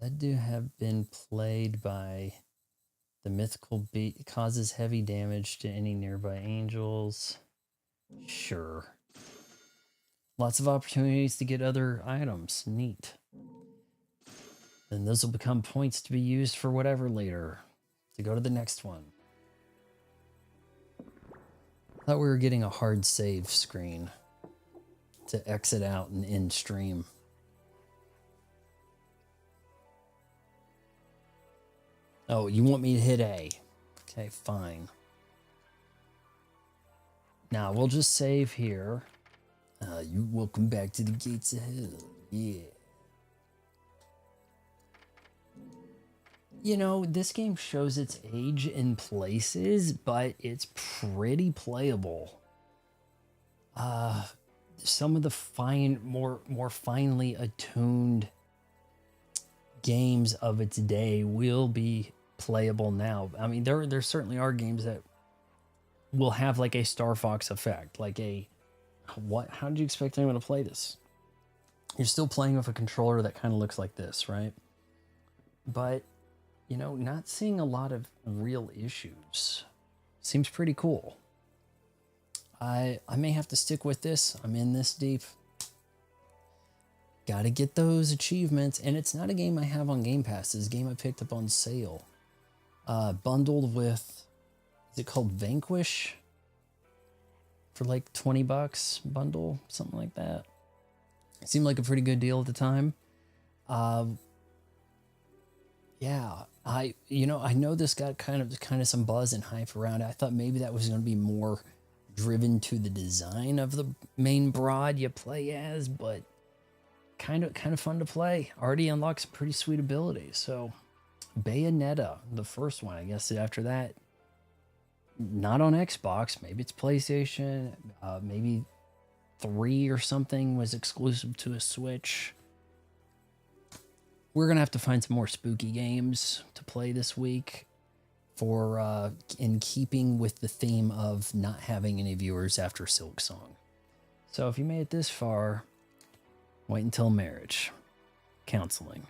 S1: Said to have been played by the mythical beast. Causes heavy damage to any nearby angels. Sure. Lots of opportunities to get other items. Neat. Then those will become points to be used for whatever later. To go to the next one. Thought we were getting a hard save screen to exit out and end stream. Oh, you want me to hit A? Okay, fine. Now, we'll just save here. You welcome back to the gates of hell. Yeah. You know, this game shows its age in places, but it's pretty playable. Some of the more finely attuned games of its day will be playable now. I mean, there certainly are games that will have like a Star Fox effect, like a what? How did you expect anyone to play this? You're still playing with a controller that kind of looks like this, right? But you know, not seeing a lot of real issues seems pretty cool. I may have to stick with this. I'm in this deep. Gotta get those achievements, and it's not a game I have on Game Pass. It's a game I picked up on sale. Bundled with, is it called Vanquish? For like 20 bucks bundle, something like that. It seemed like a pretty good deal at the time. Yeah, I know this got kind of some buzz and hype around it. I thought maybe that was going to be more driven to the design of the main broad you play as, but kind of fun to play. Already unlocks pretty sweet abilities. So Bayonetta, the first one, I guess after that, not on Xbox, maybe it's PlayStation, maybe 3 or something was exclusive to a Switch. We're gonna have to find some more spooky games to play this week for in keeping with the theme of not having any viewers after Silk Song. So if you made it this far, wait until marriage. Counseling.